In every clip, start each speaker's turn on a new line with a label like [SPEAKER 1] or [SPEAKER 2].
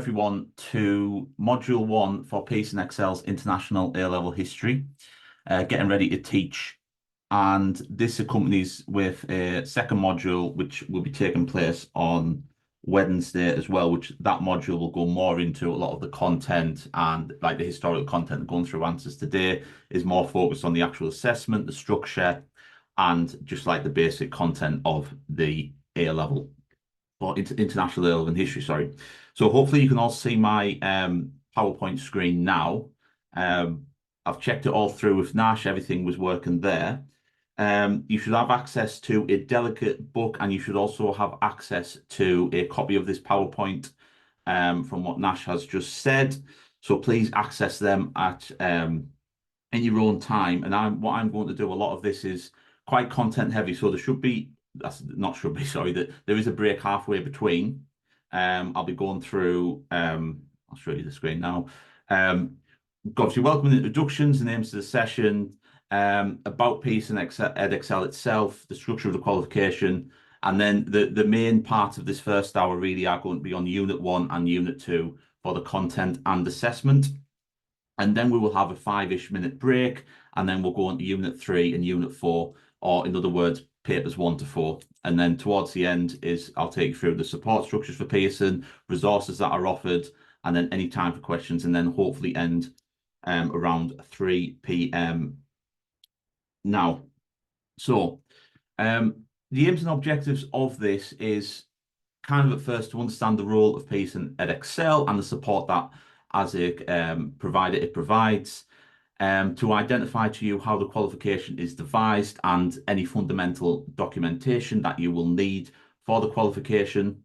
[SPEAKER 1] everyone to Module 1 for Pearson Excel's International A-Level History, getting ready to teach. And this accompanies with a second module, which will be taking place on Wednesday as well, which that module will go more into a lot of the content and like the historical content going through answers today is more focused on the actual assessment, the structure, and just like the basic content of the A-level or international A-level in history, sorry. So hopefully you can all see my PowerPoint screen now. I've checked it all through with Nash, everything was working there. You should have access to a delegate book, and you should also have access to a copy of this PowerPoint from what Nash has just said. So please access them at in your own time. And what I'm going to do, a lot of this is quite content heavy. So there should be, sorry, that there is a break halfway between. I'll be going through, I'll show you the screen now. Obviously, welcome introductions, the names of the session, about Pearson Edexcel itself, the structure of the qualification, and then the main part of this first hour really are going to be on Unit 1 and Unit 2 for the content and assessment. And then we will have a 5-ish minute break, and then we'll go on to Unit 3 and Unit 4, or in other words, papers 1 to 4. And then towards the end I'll take you through the support structures for Pearson, resources that are offered, and then any time for questions, and then hopefully end around 3 p.m. Now, so the aims and objectives of this is kind of at first to understand the role of Pearson Edexcel and the support that as a provider it provides, to identify to you how the qualification is devised and any fundamental documentation that you will need for the qualification.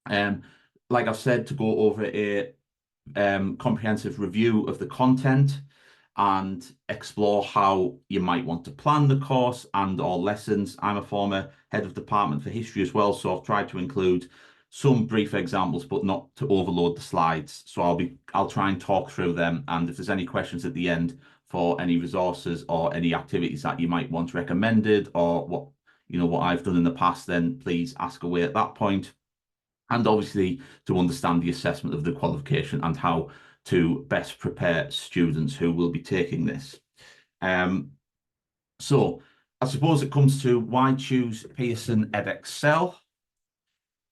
[SPEAKER 1] Like I've said, to go over a comprehensive review of the content and explore how you might want to plan the course and or lessons. I'm a former head of department for history as well, so I've tried to include some brief examples, but not to overload the slides. So I'll try and talk through them. And if there's any questions at the end for any resources or any activities that you might want recommended, or what I've done in the past, then please ask away at that point. And obviously to understand the assessment of the qualification and how to best prepare students who will be taking this. So I suppose it comes to why choose Pearson Edexcel.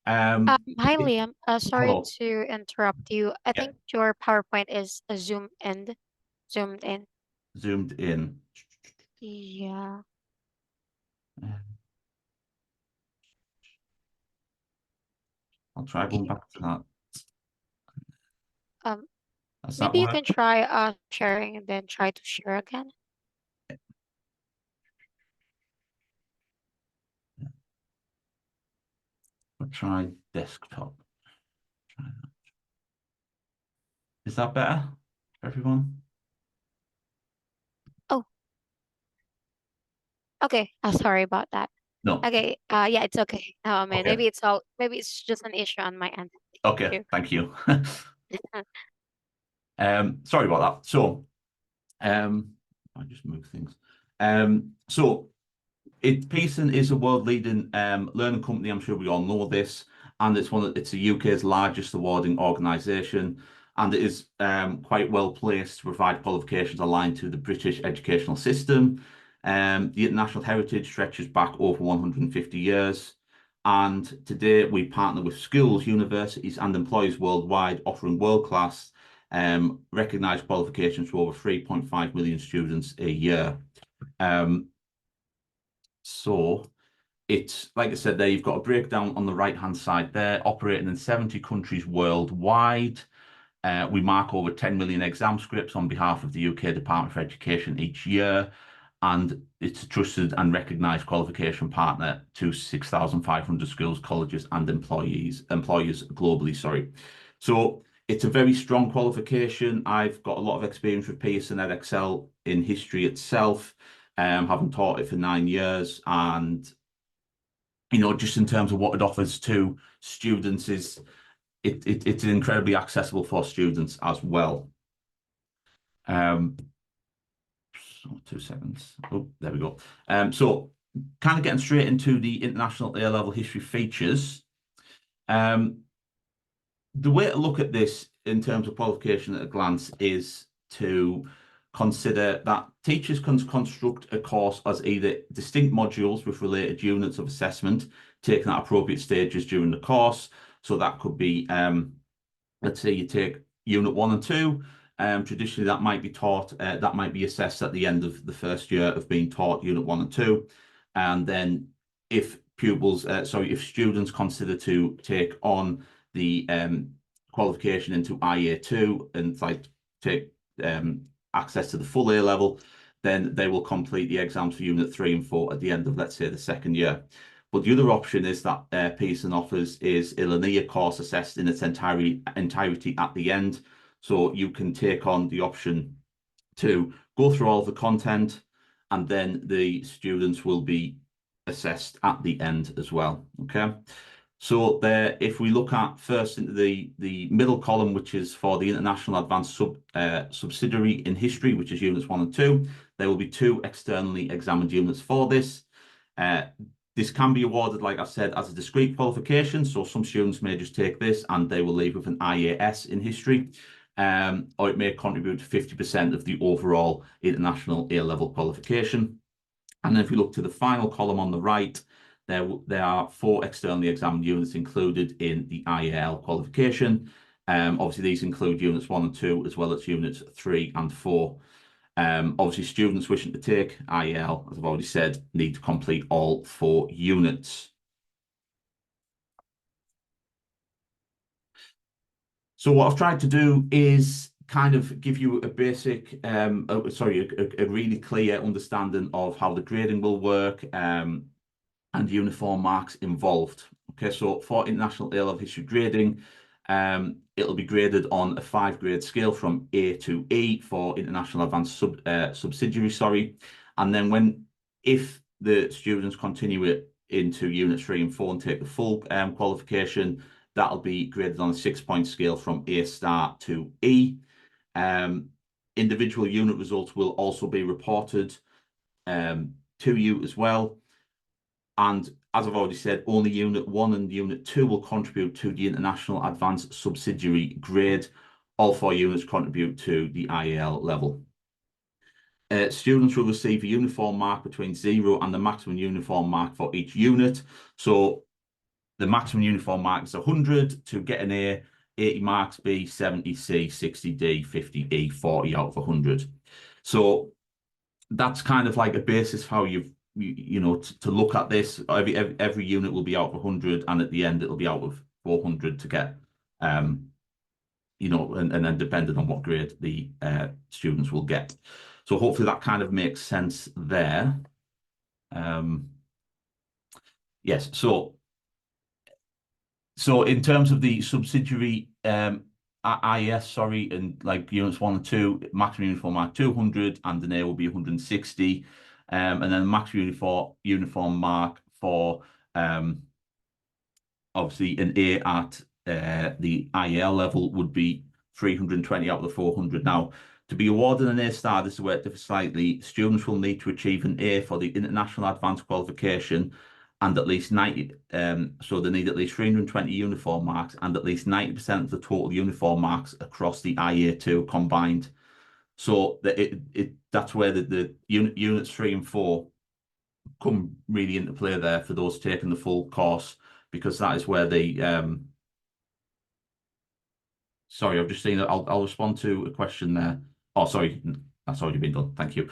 [SPEAKER 2] Hi, Liam. Sorry
[SPEAKER 1] Hello.
[SPEAKER 2] to interrupt you. I
[SPEAKER 1] Yeah,
[SPEAKER 2] think your PowerPoint is zoomed in. Zoomed in.
[SPEAKER 1] zoomed in.
[SPEAKER 2] Yeah.
[SPEAKER 1] I'll try going back to that.
[SPEAKER 2] Um,
[SPEAKER 1] Does that
[SPEAKER 2] Maybe you
[SPEAKER 1] work?
[SPEAKER 2] can try sharing and then try to share again.
[SPEAKER 1] I'll try desktop. Try that. Is that better for everyone?
[SPEAKER 2] Oh, okay. Sorry about that.
[SPEAKER 1] No.
[SPEAKER 2] Okay. Yeah, it's okay. Man,
[SPEAKER 1] Okay.
[SPEAKER 2] maybe it's just an issue on my end.
[SPEAKER 1] Okay.
[SPEAKER 2] Thank
[SPEAKER 1] Thank you.
[SPEAKER 2] you.
[SPEAKER 1] Sorry about that. So, I just move things. So Pearson is a world-leading learning company. I'm sure we all know this, and it's the UK's largest awarding organisation, and it is quite well placed to provide qualifications aligned to the British educational system. The international heritage stretches back over 150 years, and today we partner with schools, universities, and employers worldwide, offering world-class recognised qualifications to over 3.5 million students a year. So it's, like I said there, you've got a breakdown on the right-hand side there, operating in 70 countries worldwide. We mark over 10 million exam scripts on behalf of the UK Department for Education each year, and it's a trusted and recognised qualification partner to 6,500 schools, colleges, and employers globally, sorry. So it's a very strong qualification. I've got a lot of experience with Pearson Edexcel in history itself, having taught it for 9 years, and just in terms of what it offers to students is it's incredibly accessible for students as well. So 2 seconds. Oh, there we go. So kind of getting straight into the international A-level history features. The way to look at this in terms of qualification at a glance is to consider that teachers can construct a course as either distinct modules with related units of assessment taken at appropriate stages during the course. So that could be, let's say you take unit 1 and 2. Traditionally, that might be taught, that might be assessed at the end of the first year of being taught unit 1 and 2. And then if if students consider to take on the qualification into IA2 and like take access to the full A level, then they will complete the exams for unit 3 and 4 at the end of, let's say, the second year. But the other option is that Pearson offers is a linear course assessed in its entirety at the end. So you can take on the option to go through all of the content, and then the students will be assessed at the end as well. Okay. So there, if we look at first into the middle column, which is for the International Advanced Subsidiary in History, which is units 1 and 2, there will be 2 externally examined units for this. This can be awarded, like I said, as a discrete qualification. So some students may just take this and they will leave with an IAS in history, or it may contribute to 50% of the overall international A-level qualification. And then if we look to the final column on the right, there are 4 externally examined units included in the IAL qualification. Obviously, these include units 1 and 2, as well as units 3 and 4. Obviously, students wishing to take IAL, as I've already said, need to complete all 4 units. So what I've tried to do is kind of give you a basic, a really clear understanding of how the grading will work, and uniform marks involved. Okay, so for international A-level history grading, it'll be graded on a 5-grade scale from A to E for international advanced subsidiary, and then if the students continue it into units 3 and 4 and take the full qualification, that'll be graded on a 6-point scale from A star to E. Individual unit results will also be reported to you as well. And as I've already said, only Unit 1 and Unit 2 will contribute to the International Advanced Subsidiary grade. All 4 units contribute to the IAL level. Students will receive a uniform mark between 0 and the maximum uniform mark for each unit. So the maximum uniform mark is 100 to get an A, 80 marks B, 70 C, 60 D, 50 E, 40 out of 100. So that's kind of like a basis for how you know, to look at this. Every unit will be out of 100, and at the end it'll be out of 400 to get, you know, and then depending on what grade the students will get. So hopefully that kind of makes sense there. Yes, so in terms of the subsidiary IS, sorry, and like units 1 and 2, maximum uniform mark 200, and an A will be 160. And then the maximum uniform mark for obviously an A at the IAL level would be 320 out of the 400. Now, to be awarded an A star, this is where it differs slightly. Students will need to achieve an A for the International Advanced Qualification and at least 90, so they need at least 320 uniform marks and at least 90% of the total uniform marks across the IA2 combined. So that's where the units 3 and 4 come really into play there for those taking the full course, because that is where they sorry, I've just seen that. I'll respond to a question there. Oh, sorry, that's already been done. Thank you.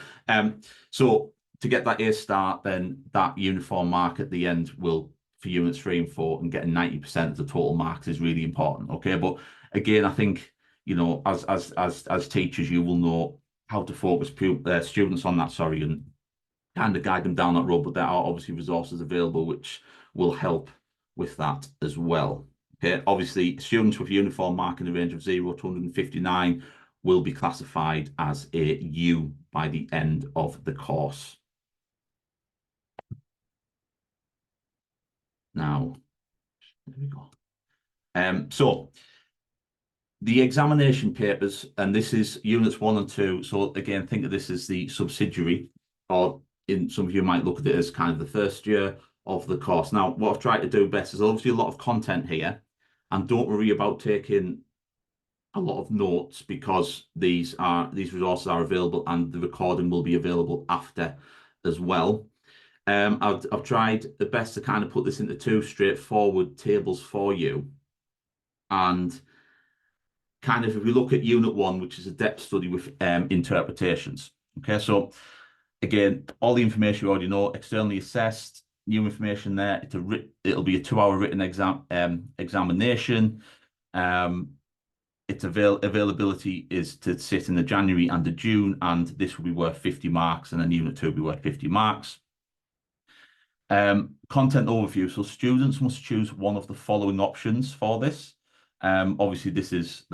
[SPEAKER 1] So to get that A star, then that uniform mark at the end will, for units 3 and 4, and getting 90% of the total marks is really important. Okay, but again, I think, you know, as teachers, you will know how to focus students on that, sorry, and kind of guide them down that road. But there are obviously resources available which will help with that as well. Okay, obviously, students with uniform mark in the range of 0 to 159 will be classified as a U by the end of the course. Now, there we go. So the examination papers, and this is units 1 and 2. So again, think of this as the subsidiary, or in some of you might look at it as kind of the first year of the course. Now, what I've tried to do best is obviously a lot of content here, And don't worry about taking a lot of notes, because these resources are available and the recording will be available after as well. I've tried the best to kind of put this into two straightforward tables for you. And kind of, if we look at Unit 1, which is a depth study with interpretations. Okay, so again, all the information you already know, externally assessed, new information there. It'll be a 2-hour written examination. Its availability is to sit in the January and the June, and this will be worth 50 marks, and then Unit 2 will be worth 50 marks. Content overview. So students must choose one of the following options for this. Obviously, this is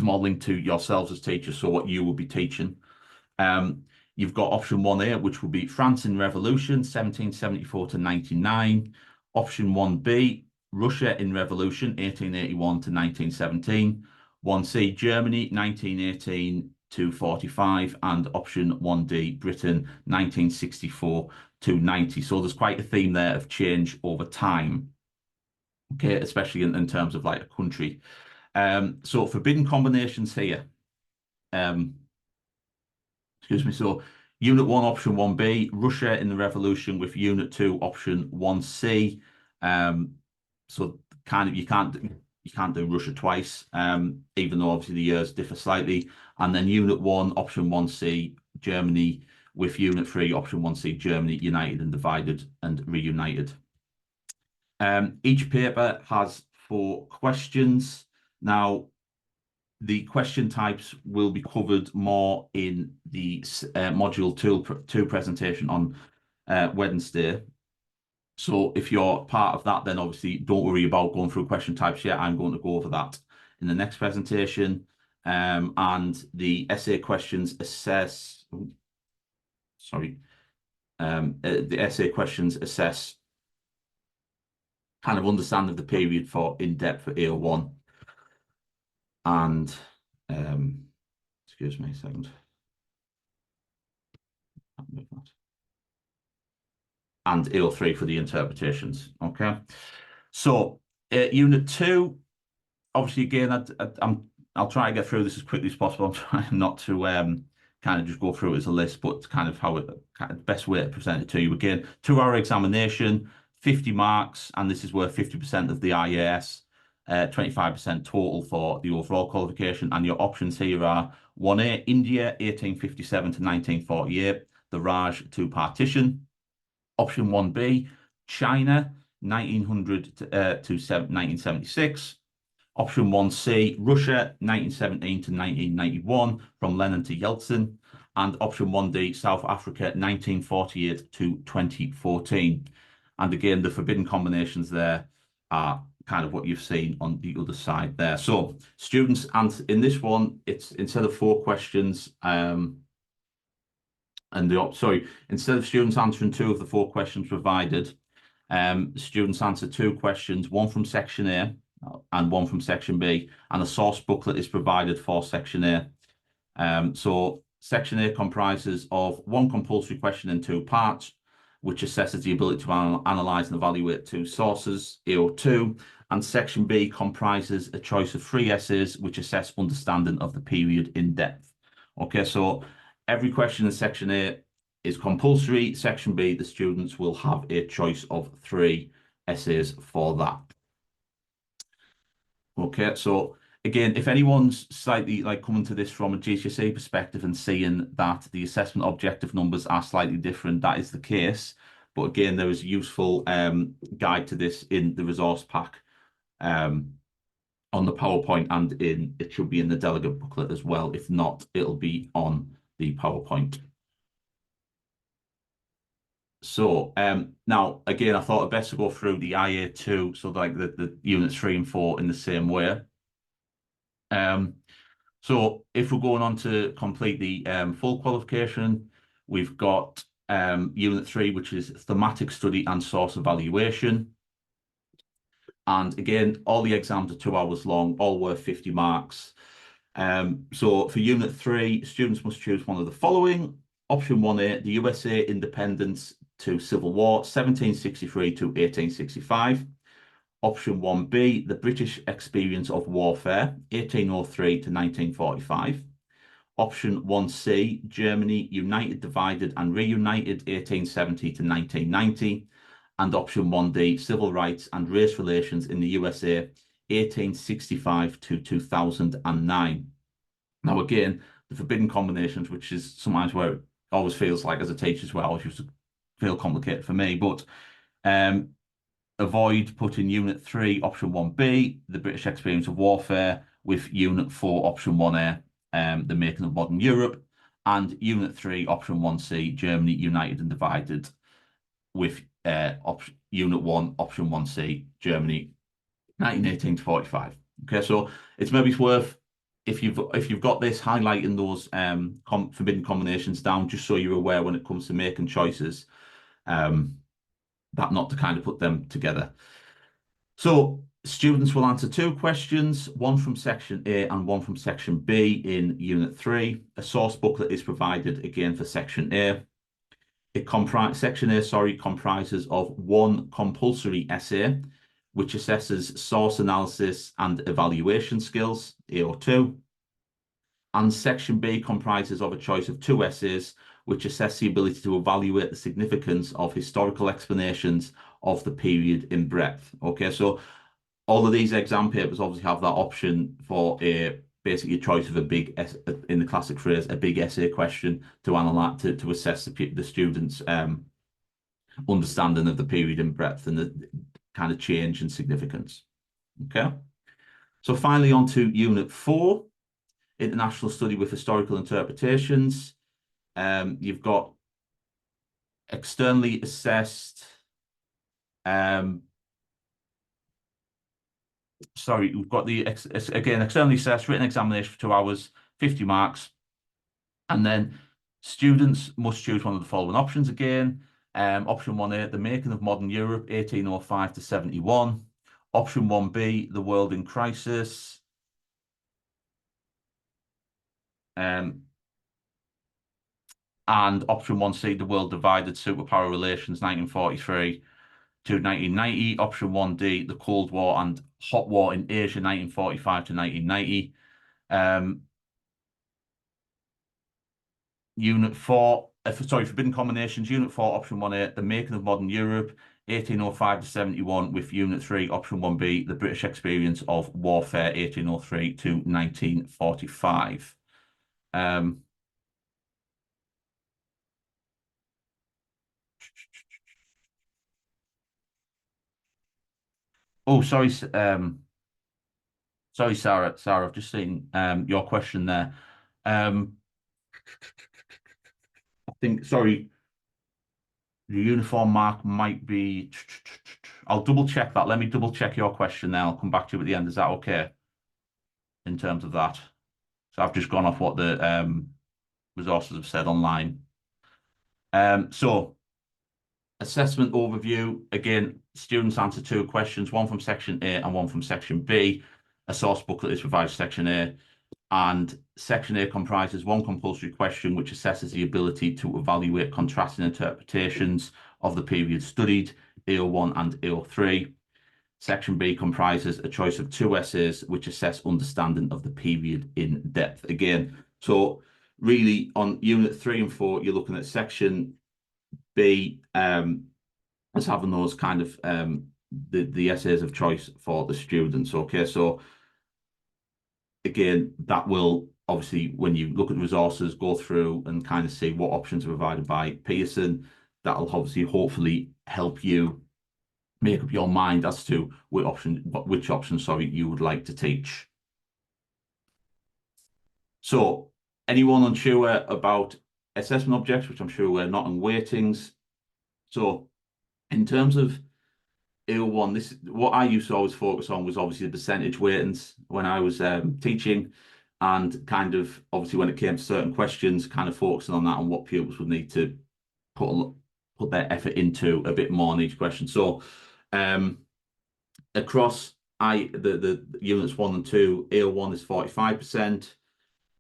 [SPEAKER 1] more linked to yourselves as teachers, so what you will be teaching. You've got option 1A, which will be France in Revolution, 1774 to 99. Option 1B, Russia in Revolution, 1881 to 1917. 1C, Germany, 1918 to 45. And option 1D, Britain, 1964 to 90. So there's quite a theme there of change over time. Okay, especially in terms of like a country. So forbidden combinations here. Excuse me. So Unit 1, option 1B, Russia in the Revolution, with Unit 2, option 1C. So kind of you can't do Russia twice, even though obviously the years differ slightly. And then Unit 1, option 1C, Germany, with Unit 3, option 1C, Germany, united and divided and reunited. Each paper has 4 questions. Now, the question types will be covered more in the Module 2 presentation on Wednesday. So if you're part of that, then obviously don't worry about going through question types yet. I'm going to go over that in the next presentation. And the essay questions assess... Sorry. The essay questions assess kind of understanding of the period for in-depth for AO1. And excuse me a second. And AO3 for the interpretations. Okay. So Unit 2, obviously again, I'll try to get through this as quickly as possible. I'm trying not to kind of just go through it as a list, but kind of how the best way to present it to you. Again, 2-hour examination, 50 marks, and this is worth 50% of the IAS. 25% total for the overall qualification, and your options here are 1A, India, 1857 to 1948, the Raj to partition. Option 1B, China, 1900 to 1976. Option 1C, Russia, 1917 to 1991, from Lenin to Yeltsin. And option 1D, South Africa, 1948 to 2014. And again, the forbidden combinations there are kind of what you've seen on the other side there. So students, and in this one, it's instead of 4 questions, instead of students answering 2 of the 4 questions provided, students answer 2 questions, 1 from section A and 1 from section B, and a source booklet is provided for section A. So section A comprises of 1 compulsory question in 2 parts, which assesses the ability to analyse and evaluate 2 sources, AO2, and section B comprises a choice of 3 essays, which assess understanding of the period in depth. Okay, so every question in section A is compulsory. Section B, the students will have a choice of 3 essays for that. Okay, so again, if anyone's slightly like coming to this from a GCSE perspective and seeing that the assessment objective numbers are slightly different, that is the case. But again, there is a useful guide to this in the resource pack on the PowerPoint, and it should be in the delegate booklet as well. If not, it'll be on the PowerPoint. So now, again, I thought it best to go through the IA2, so like the units 3 and 4 in the same way. So if we're going on to complete the full qualification, we've got Unit 3, which is thematic study and source evaluation. And again, all the exams are 2 hours long, all worth 50 marks. So for Unit 3, students must choose one of the following. Option 1A, the USA independence to Civil War, 1763 to 1865. Option 1B, the British experience of warfare, 1803 to 1945. Option 1C, Germany united, divided and reunited, 1870 to 1990. And option 1D, civil rights and race relations in the USA, 1865 to 2009. Now, again, the forbidden combinations, which is sometimes where it always feels like as a teacher as well, it used to feel complicated for me, but avoid putting Unit 3, Option 1B, the British experience of warfare, with Unit 4, Option 1A, the making of modern Europe, and Unit 3, Option 1C, Germany united and divided, with Unit 1, Option 1C, Germany 1918 to 45. Okay, so it's maybe worth, if you've got this, highlighting those forbidden combinations down, just so you're aware when it comes to making choices, that not to kind of put them together. So students will answer 2 questions, one from section A and one from section B in Unit 3. A source booklet is provided again for section A. Section A, comprises of 1 compulsory essay, which assesses source analysis and evaluation skills, AO2. And section B comprises of a choice of 2 essays, which assess the ability to evaluate the significance of historical explanations of the period in breadth. Okay, so all of these exam papers obviously have that option for basically a choice of a big, in the classic phrase, a big essay question to analyze, to assess the students' understanding of the period in breadth and the kind of change and significance. Okay, so finally on to Unit 4, International Study with Historical Interpretations. You've got externally assessed, we've got the, again, externally assessed written examination for 2 hours, 50 marks. And then students must choose one of the following options again. Option 1A, the making of modern Europe, 1805 to 71. Option 1B, the world in crisis. And option 1C, the world divided, superpower relations, 1943 to 1990. Option 1D, the Cold War and Hot War in Asia, 1945 to 1990. Unit 4, forbidden combinations. Unit 4, option 1A, the making of modern Europe, 1805 to 71, with Unit 3, option 1B, the British experience of warfare, 1803 to 1945. Oh, sorry, sorry, Sarah. I've just seen your question there. I think, sorry, the uniform mark might be. I'll double check that. Let me double check your question now. I'll come back to you at the end. Is that okay? In terms of that, so I've just gone off what the resources have said online. So assessment overview. Again, students answer 2 questions, one from section A and one from section B. A source booklet is provided for section A. And section A comprises 1 compulsory question, which assesses the ability to evaluate contrasting interpretations of the period studied, AO1 and AO3. Section B comprises a choice of 2 essays, which assess understanding of the period in depth. Again, so really on Unit 3 and 4, you're looking at section B as having those kind of the essays of choice for the students. Okay, so again, that will obviously, when you look at resources, go through and kind of see what options are provided by Pearson. That'll obviously hopefully help you make up your mind as to which option, you would like to teach. So anyone unsure about assessment objects, which I'm sure we're not, on weightings. So in terms of AO1, what I used to always focus on was obviously the percentage weightings when I was teaching, and kind of obviously when it came to certain questions, kind of focusing on that and what pupils would need to put their effort into a bit more in each question. So across the units 1 and 2, AO1 is 45%,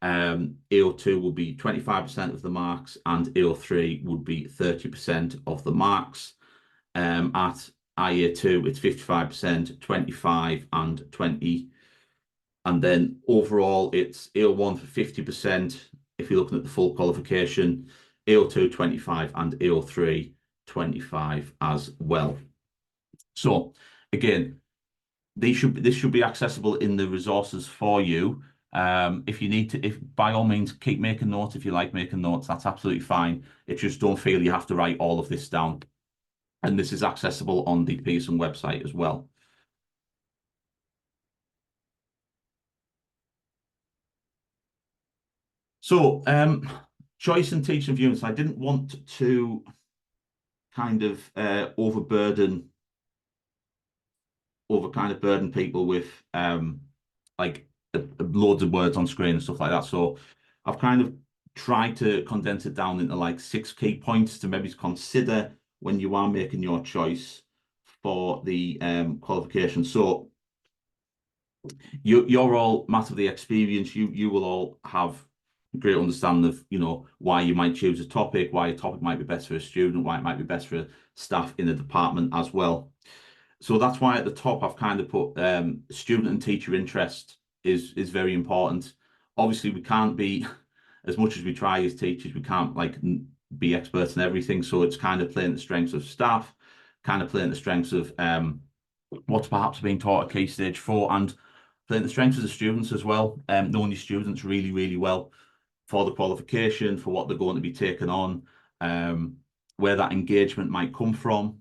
[SPEAKER 1] AO2 will be 25% of the marks, and AO3 would be 30% of the marks. At IA2, it's 55%, 25 and 20. And then overall, it's AO1 for 50%. If you're looking at the full qualification, AO2, 25 and AO3, 25 as well. So again, this should be accessible in the resources for you. If you need to, if by all means, keep making notes. If you like making notes, that's absolutely fine. It just don't feel you have to write all of this down. And this is accessible on the Pearson website as well. So, choice and teaching of units. I didn't want to kind of overburden people with like loads of words on screen and stuff like that. So I've kind of tried to condense it down into like 6 key points to maybe consider when you are making your choice for the qualification. So you're all massively experienced. You will all have a great understanding of, you know, why you might choose a topic, why a topic might be best for a student, why it might be best for staff in the department as well. So that's why at the top I've kind of put student and teacher interest is very important. Obviously, we can't be, as much as we try as teachers, we can't like be experts in everything. So it's kind of playing the strengths of staff, kind of playing the strengths of what's perhaps being taught at Key Stage 4, and playing the strengths of the students as well, knowing your students really, really well for the qualification, for what they're going to be taking on, where that engagement might come from.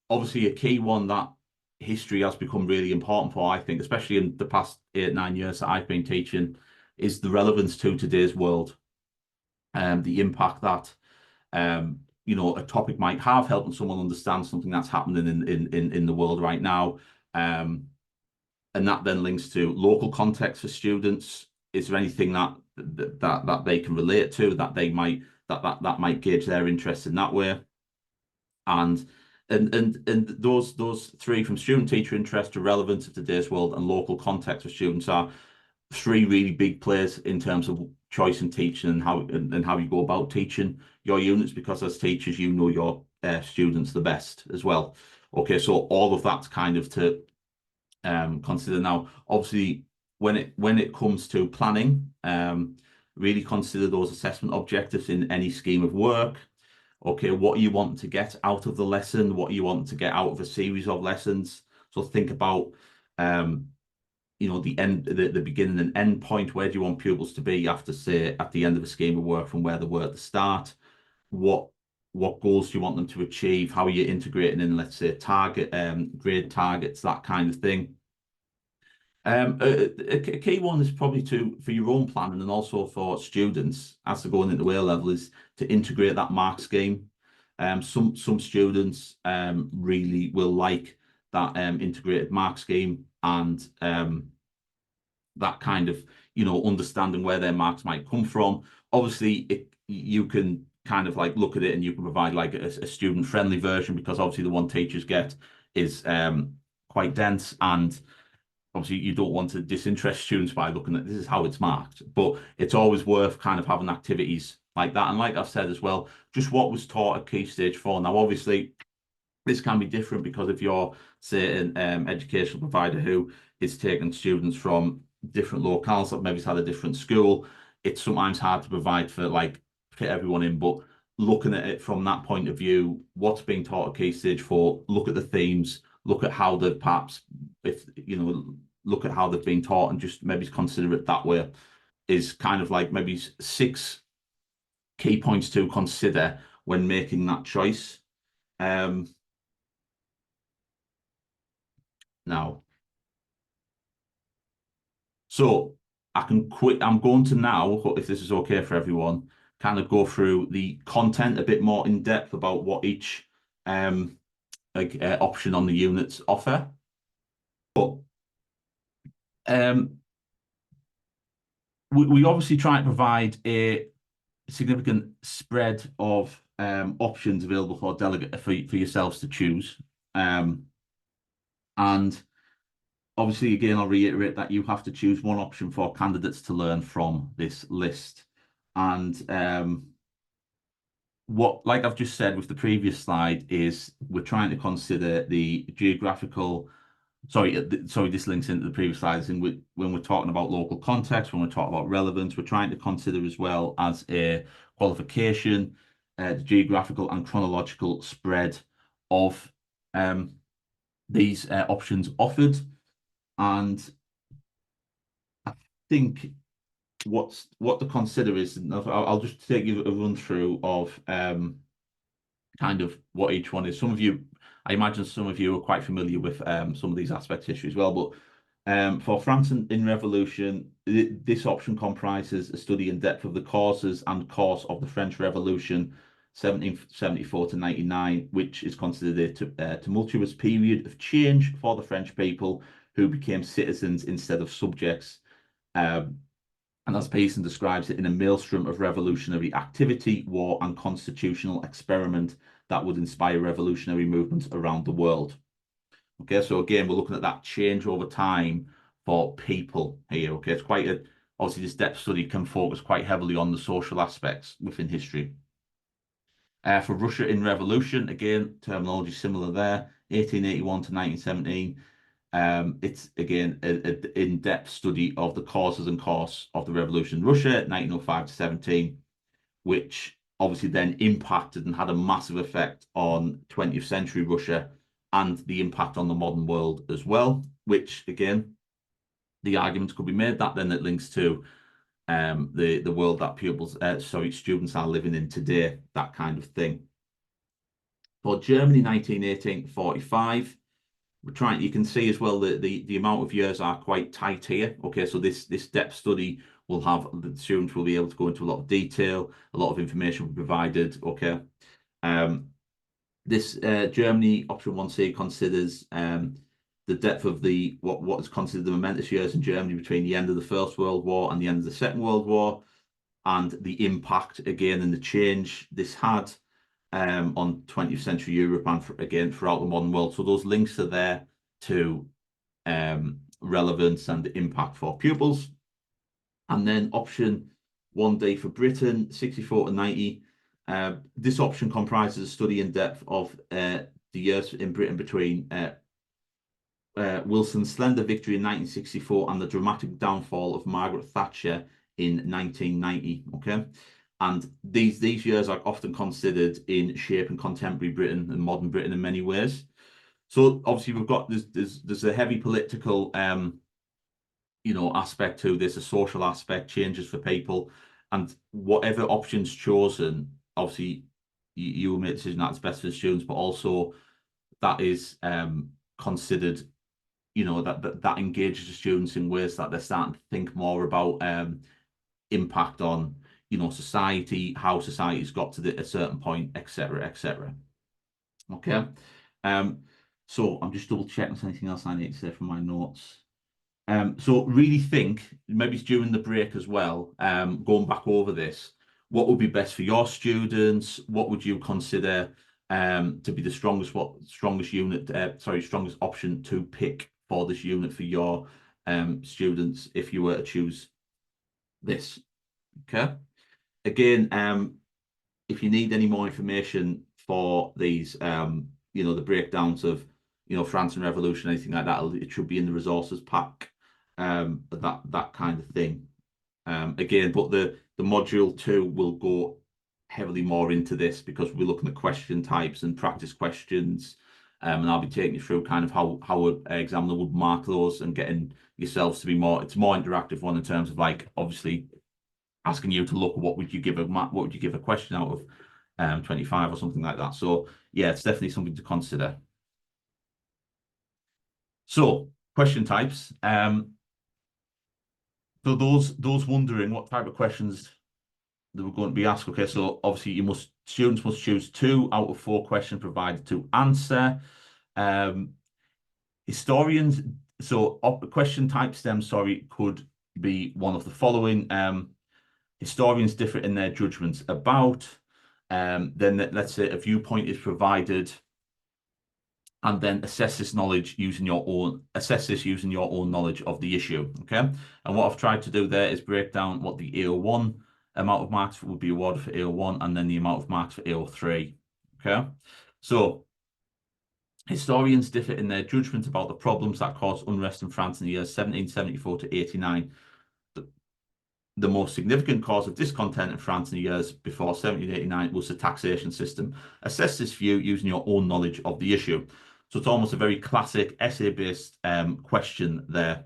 [SPEAKER 1] Obviously, a key one that history has become really important for, I think, especially in the past 8-9 years that I've been teaching, is the relevance to today's world, the impact that you know, a topic might have, helping someone understand something that's happening in the world right now, and that then links to local context for students. Is there anything that they can relate to, that they might that might gauge their interest in that way? And those 3, from student teacher interest to relevance of today's world and local context for students, are 3 really big players in terms of choice and teaching, and how you go about teaching your units, because as teachers you know your students the best as well. Okay, so all of that's kind of to consider. Now obviously when it comes to planning, really consider those assessment objectives in any scheme of work. Okay, what you want to get out of the lesson, what you want to get out of a series of lessons. So think about you know, the beginning and end point. Where do you want pupils to be after, say, at the end of a scheme of work from where they were at the start? What goals do you want them to achieve? How are you integrating in, let's say, grade targets, that kind of thing. A key one is probably for your own planning and also for students as they're going into A level, is to integrate that mark scheme. Some students really will like that integrated mark scheme, and that kind of, you know, understanding where their marks might come from. Obviously, you can kind of like look at it and you can provide like a student friendly version, because obviously the one teachers get is quite dense, and obviously you don't want to disinterest students by looking at this is how it's marked. But it's always worth kind of having activities like that. And like I've said as well, just what was taught at Key Stage 4. Now obviously this can be different, because if you're, say, an educational provider who is taking students from different locales that maybe had a different school, it's sometimes hard to provide for like fit everyone in. But looking at it from that point of view, what's being taught at Key Stage 4, look at the themes, look at how they've perhaps, if you know, look at how they've been taught, and just maybe consider it that way, is kind of like maybe 6 key points to consider when making that choice. Now, so I'm going to now, if this is okay for everyone, kind of go through the content a bit more in depth about what each option on the units offer. But we obviously try to provide a significant spread of options available for yourselves to choose. And obviously, again, I'll reiterate that you have to choose one option for candidates to learn from this list. And like I've just said with the previous slide, is we're trying to consider the geographical. Sorry, sorry, this links into the previous slides. And when we're talking about local context, when we're talking about relevance, we're trying to consider as well as a qualification, the geographical and chronological spread of these options offered. And I think what to consider is, and I'll just take you a run through of kind of what each one is. Some of you, I imagine some of you are quite familiar with some of these aspects of history as well, but for France in Revolution, this option comprises a study in depth of the causes and course of the French Revolution, 1774 to 99, which is considered a tumultuous period of change for the French people who became citizens instead of subjects. And as Pearson describes it, in a maelstrom of revolutionary activity, war, and constitutional experiment that would inspire revolutionary movements around the world. Okay, so again, we're looking at that change over time for people here. Okay, it's quite a, obviously this depth study can focus quite heavily on the social aspects within history. For Russia in Revolution, again, terminology similar there, 1881 to 1917. It's again an in-depth study of the causes and course of the revolution in Russia, 1905 to 17, which obviously then impacted and had a massive effect on 20th century Russia and the impact on the modern world as well, which again, the argument could be made that then it links to the world that students are living in today, that kind of thing. For Germany, 1918 to 45, we're trying, you can see as well that the amount of years are quite tight here. Okay, so this depth study will have, the students will be able to go into a lot of detail, a lot of information will be provided. Okay. This Germany option 1C considers the depth of what is considered the momentous years in Germany between the end of the First World War and the end of the Second World War, and the impact again and the change this had on 20th century Europe and again throughout the modern world. So those links are there to relevance and the impact for pupils. And then option 1D for Britain, 64 to 90. This option comprises a study in depth of the years in Britain between Wilson's slender victory in 1964 and the dramatic downfall of Margaret Thatcher in 1990. Okay. And these years are often considered in shaping contemporary Britain and modern Britain in many ways. So obviously we've got there's a heavy political aspect to this, a social aspect, changes for people, and whatever option's chosen, obviously you will make a decision that's best for the students, but also that is considered, that engages the students in ways that they're starting to think more about impact on society, how society's got to a certain point, etc., etc. Okay. So I'm just double checking if there's anything else I need to say from my notes. So really think, maybe it's during the break as well, going back over this, what would be best for your students? What would you consider to be the strongest option to pick for this unit for your students if you were to choose this? Okay. Again, if you need any more information for these, the breakdowns of, France and Revolution, anything like that, it should be in the resources pack, that kind of thing. Again, but the module 2 will go heavily more into this because we're looking at question types and practice questions. And I'll be taking you through kind of how an examiner would mark those and getting yourselves to be it's more interactive one in terms of like, obviously, asking you to look at what would you give a question out of 25 or something like that. So yeah, it's definitely something to consider. So question types. For those wondering what type of questions they were going to be asked. Okay, so obviously students must choose 2 out of 4 questions provided to answer. Historians, so question type STEM, could be one of the following. Historians differ in their judgments about, then let's say a viewpoint is provided, and then assess this using your own knowledge of the issue. Okay, and what I've tried to do there is break down what the AO1 amount of marks would be awarded for AO1, and then the amount of marks for AO3. Okay, so historians differ in their judgment about the problems that caused unrest in France in the years 1774 to 89. The most significant cause of discontent in France in the years before 1789 was the taxation system. Assess this view using your own knowledge of the issue. So it's almost a very classic essay-based question there.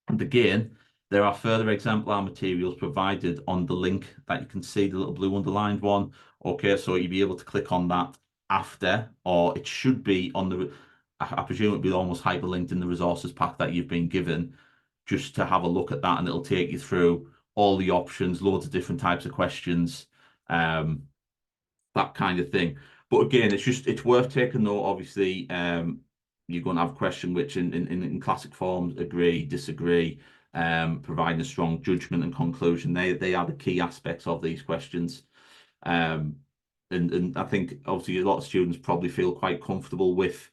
[SPEAKER 1] And again, there are further exemplar materials provided on the link that you can see, the little blue underlined one. Okay, so you'll be able to click on that after, or it should be on the, I presume it'll be almost hyperlinked in the resources pack that you've been given, just to have a look at that, and it'll take you through all the options, loads of different types of questions, that kind of thing. But again, it's worth taking note. Obviously, you're going to have a question which in classic forms, agree, disagree, providing a strong judgment and conclusion. They are the key aspects of these questions. And I think obviously a lot of students probably feel quite comfortable with,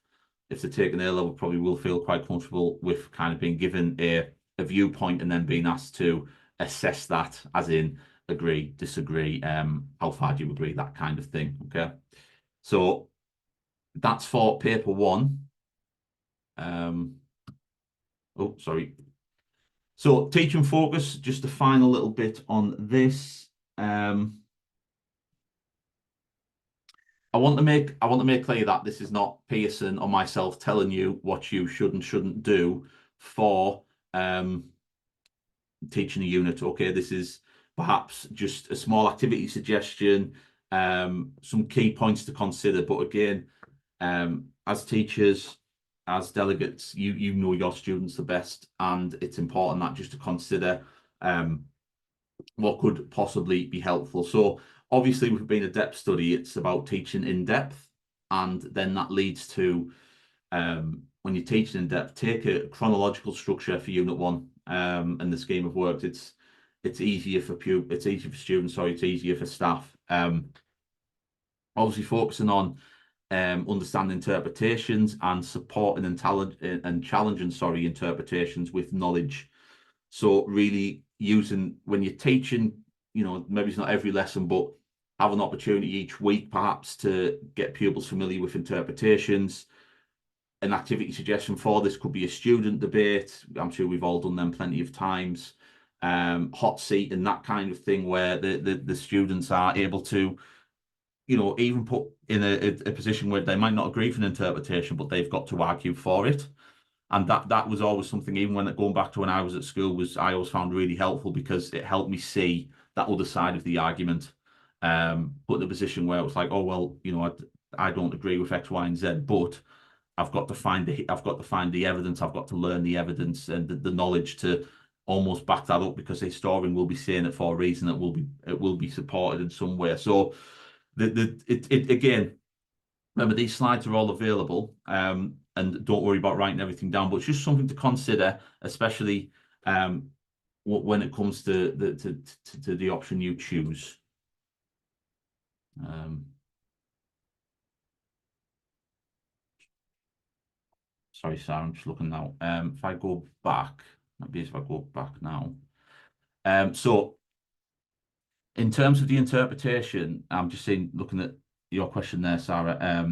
[SPEAKER 1] if they're taking A level, probably will feel quite comfortable with kind of being given a viewpoint and then being asked to assess that, as in agree, disagree, how far do you agree, that kind of thing. Okay, so that's for paper one. Oh, sorry. So teaching focus, just a final little bit on this. I want to make clear that this is not Pearson or myself telling you what you should and shouldn't do for teaching a unit. Okay, this is perhaps just a small activity suggestion, some key points to consider. But again, as teachers, as delegates, you know your students the best, and it's important that just to consider what could possibly be helpful. So obviously, with being a depth study, it's about teaching in depth, and then that leads to when you're teaching in depth, take a chronological structure for unit one. And the scheme of work, it's easier for students, sorry, it's easier for staff. Obviously focusing on understanding interpretations and supporting and challenging, sorry, interpretations with knowledge. So really using, when you're teaching, you know, maybe it's not every lesson, but have an opportunity each week perhaps to get pupils familiar with interpretations. An activity suggestion for this could be a student debate. I'm sure we've all done them plenty of times. Hot seat and that kind of thing, where the students are able to, you know, even put in a position where they might not agree with an interpretation, but they've got to argue for it. And that was always something, even when going back to when I was at school, I always found really helpful, because it helped me see that other side of the argument. Put in a position where it was like, oh well, you know, I don't agree with X, Y, and Z, but I've got to find the evidence. I've got to learn the evidence and the knowledge to almost back that up, because the historian will be saying it for a reason. It will be supported in some way. So again, remember, these slides are all available, and don't worry about writing everything down. But it's just something to consider, especially when it comes to the option you choose. Sorry, Sarah, I'm just looking now. If I go back, maybe if I go back now. So in terms of the interpretation, I'm just looking at your question there, Sarah.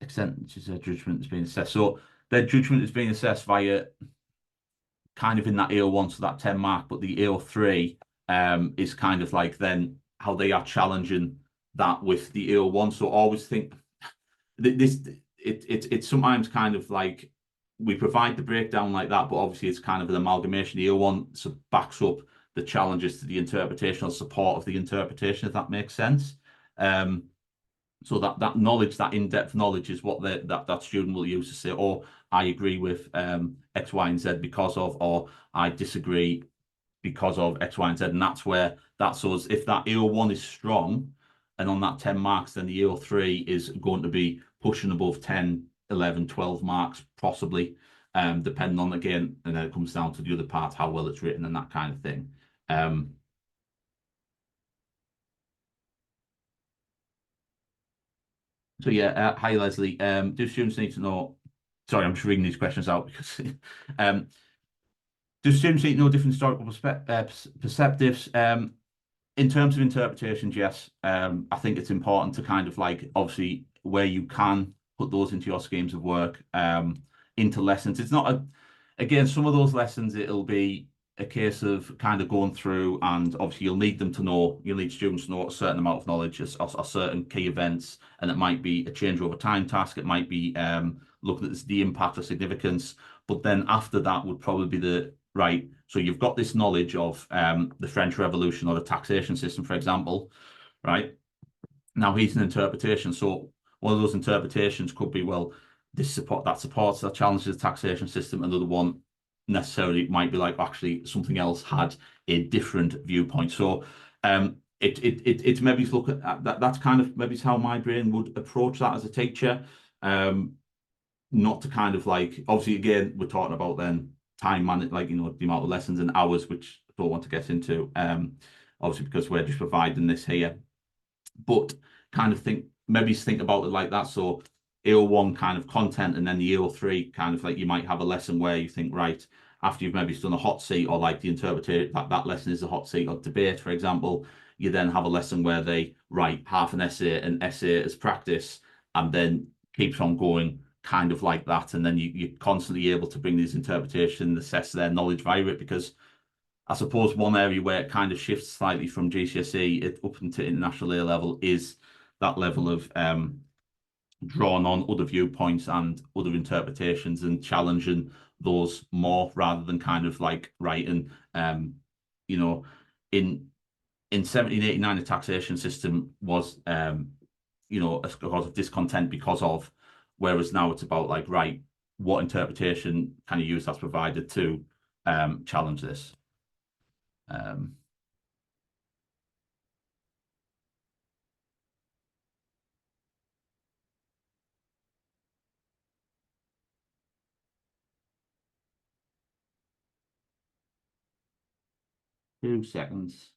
[SPEAKER 1] Extent which is their judgment is being assessed. So their judgment is being assessed via kind of in that AO1, so that 10 mark, but the AO3 is kind of like then how they are challenging that with the AO1. So always think it's sometimes kind of like we provide the breakdown like that, but obviously it's kind of an amalgamation. The AO1 backs up the challenges to the interpretation or support of the interpretation, if that makes sense. So that knowledge, that in-depth knowledge, is what that student will use to say, oh, I agree with X, Y, and Z because of, or I disagree because of X, Y, and Z. And that's where us, if that AO1 is strong and on that 10 marks, then the AO3 is going to be pushing above 10, 11, 12 marks, possibly, depending on, again, and then it comes down to the other part, how well it's written and that kind of thing. So yeah, hi Leslie. Do students need to know? Sorry, I'm just reading these questions out because do students need to know different historical perspectives? in terms of interpretations, yes, I think it's important to kind of like, obviously, where you can put those into your schemes of work, into lessons. It's not again, some of those lessons, it'll be a case of kind of going through, and obviously you'll need them to know, you'll need students to know a certain amount of knowledge or certain key events, and it might be a change over time task, it might be looking at the impact or significance, but then after that would probably be right, so you've got this knowledge of the French Revolution or the taxation system, for example, right? Now here's an interpretation. So one of those interpretations could be, well, this supports that challenges the taxation system. Another one necessarily might be like, actually something else had a different viewpoint. So it's maybe look at that. That's kind of maybe how my brain would approach that as a teacher. Not to kind of like, obviously again we're talking about then time management, like, you know, the amount of lessons and hours, which I don't want to get into, obviously because we're just providing this here, but kind of think about it like that. So AO1 kind of content, and then the AO3 kind of like, you might have a lesson where you think, right, after you've maybe done a hot seat, or like the interpreter, that lesson is a hot seat or debate, for example, you then have a lesson where they write half an essay as practice, and then keeps on going kind of like that. And then you're constantly able to bring these interpretations, assess their knowledge via it, because I suppose one area where it kind of shifts slightly from GCSE up into international A level is that level of drawn on other viewpoints and other interpretations, and challenging those more, rather than kind of like writing, you know, in 1789, the taxation system was, you know, a cause of discontent because of, whereas now it's about like, right, what interpretation can you use that's provided to challenge this? 2 seconds.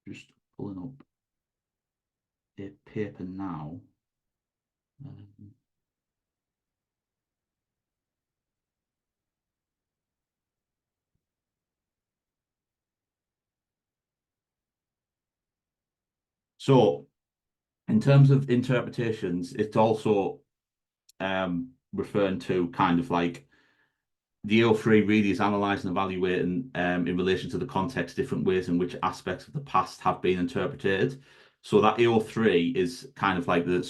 [SPEAKER 1] Just pulling up a paper now. So in terms of interpretations, it's also referring to kind of like, the AO3 really is analysing and evaluating in relation to the context, different ways in which aspects of the past have been interpreted. So that AO3 is kind of like the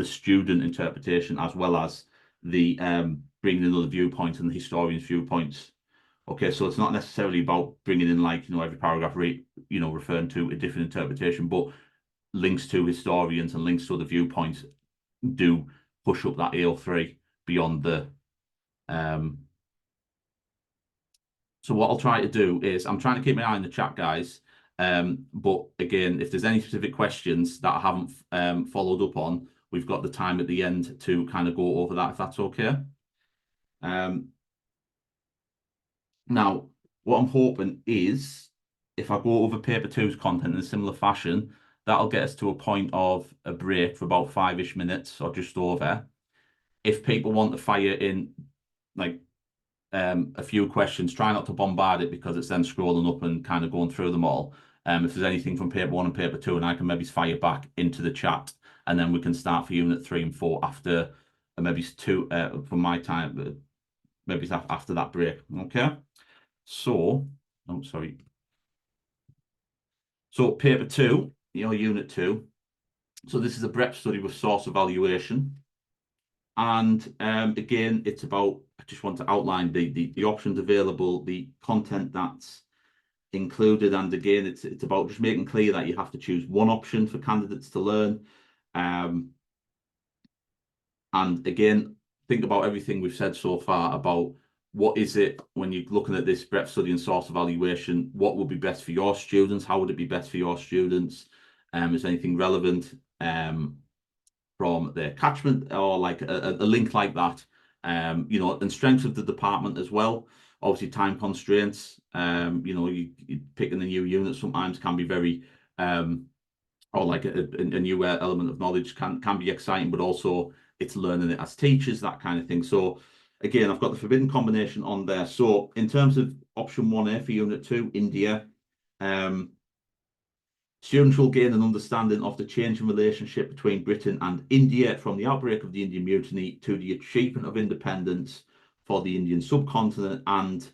[SPEAKER 1] student interpretation, as well as the bringing in other viewpoints and the historian's viewpoints. Okay, so it's not necessarily about bringing in, like, you know, every paragraph referring to a different interpretation, but links to historians and links to other viewpoints do push up that AO3 beyond the so what I'll try to do is, I'm trying to keep my eye on the chat, guys. But again, if there's any specific questions that I haven't followed up on, we've got the time at the end to kind of go over that, if that's okay. Now, what I'm hoping is, if I go over paper two's content in a similar fashion, that'll get us to a point of a break for about 5-ish minutes or just over. If people want to fire in like a few questions, try not to bombard it, because it's then scrolling up and kind of going through them all. If there's anything from paper 1 and paper 2, and I can maybe fire back into the chat, and then we can start for unit 3 and 4 after, maybe 2 from my time, maybe after that break. Okay. So, oh, sorry. So paper 2, unit 2. So this is a breadth study with source evaluation. And again, it's about, I just want to outline the options available, the content that's included. And again, it's about just making clear that you have to choose one option for candidates to learn. And again, think about everything we've said so far about what is it when you're looking at this breadth study and source evaluation? What would be best for your students? How would it be best for your students? Is anything relevant from their catchment or like a link like that? You know, and strengths of the department as well. Obviously, time constraints. You know, you picking a new unit sometimes can be very or like a new element of knowledge can be exciting, but also it's learning it as teachers, that kind of thing. So again, I've got the forbidden combination on there. So in terms of option 1A for unit 2, India, students will gain an understanding of the changing relationship between Britain and India from the outbreak of the Indian Mutiny to the achievement of independence for the Indian subcontinent, and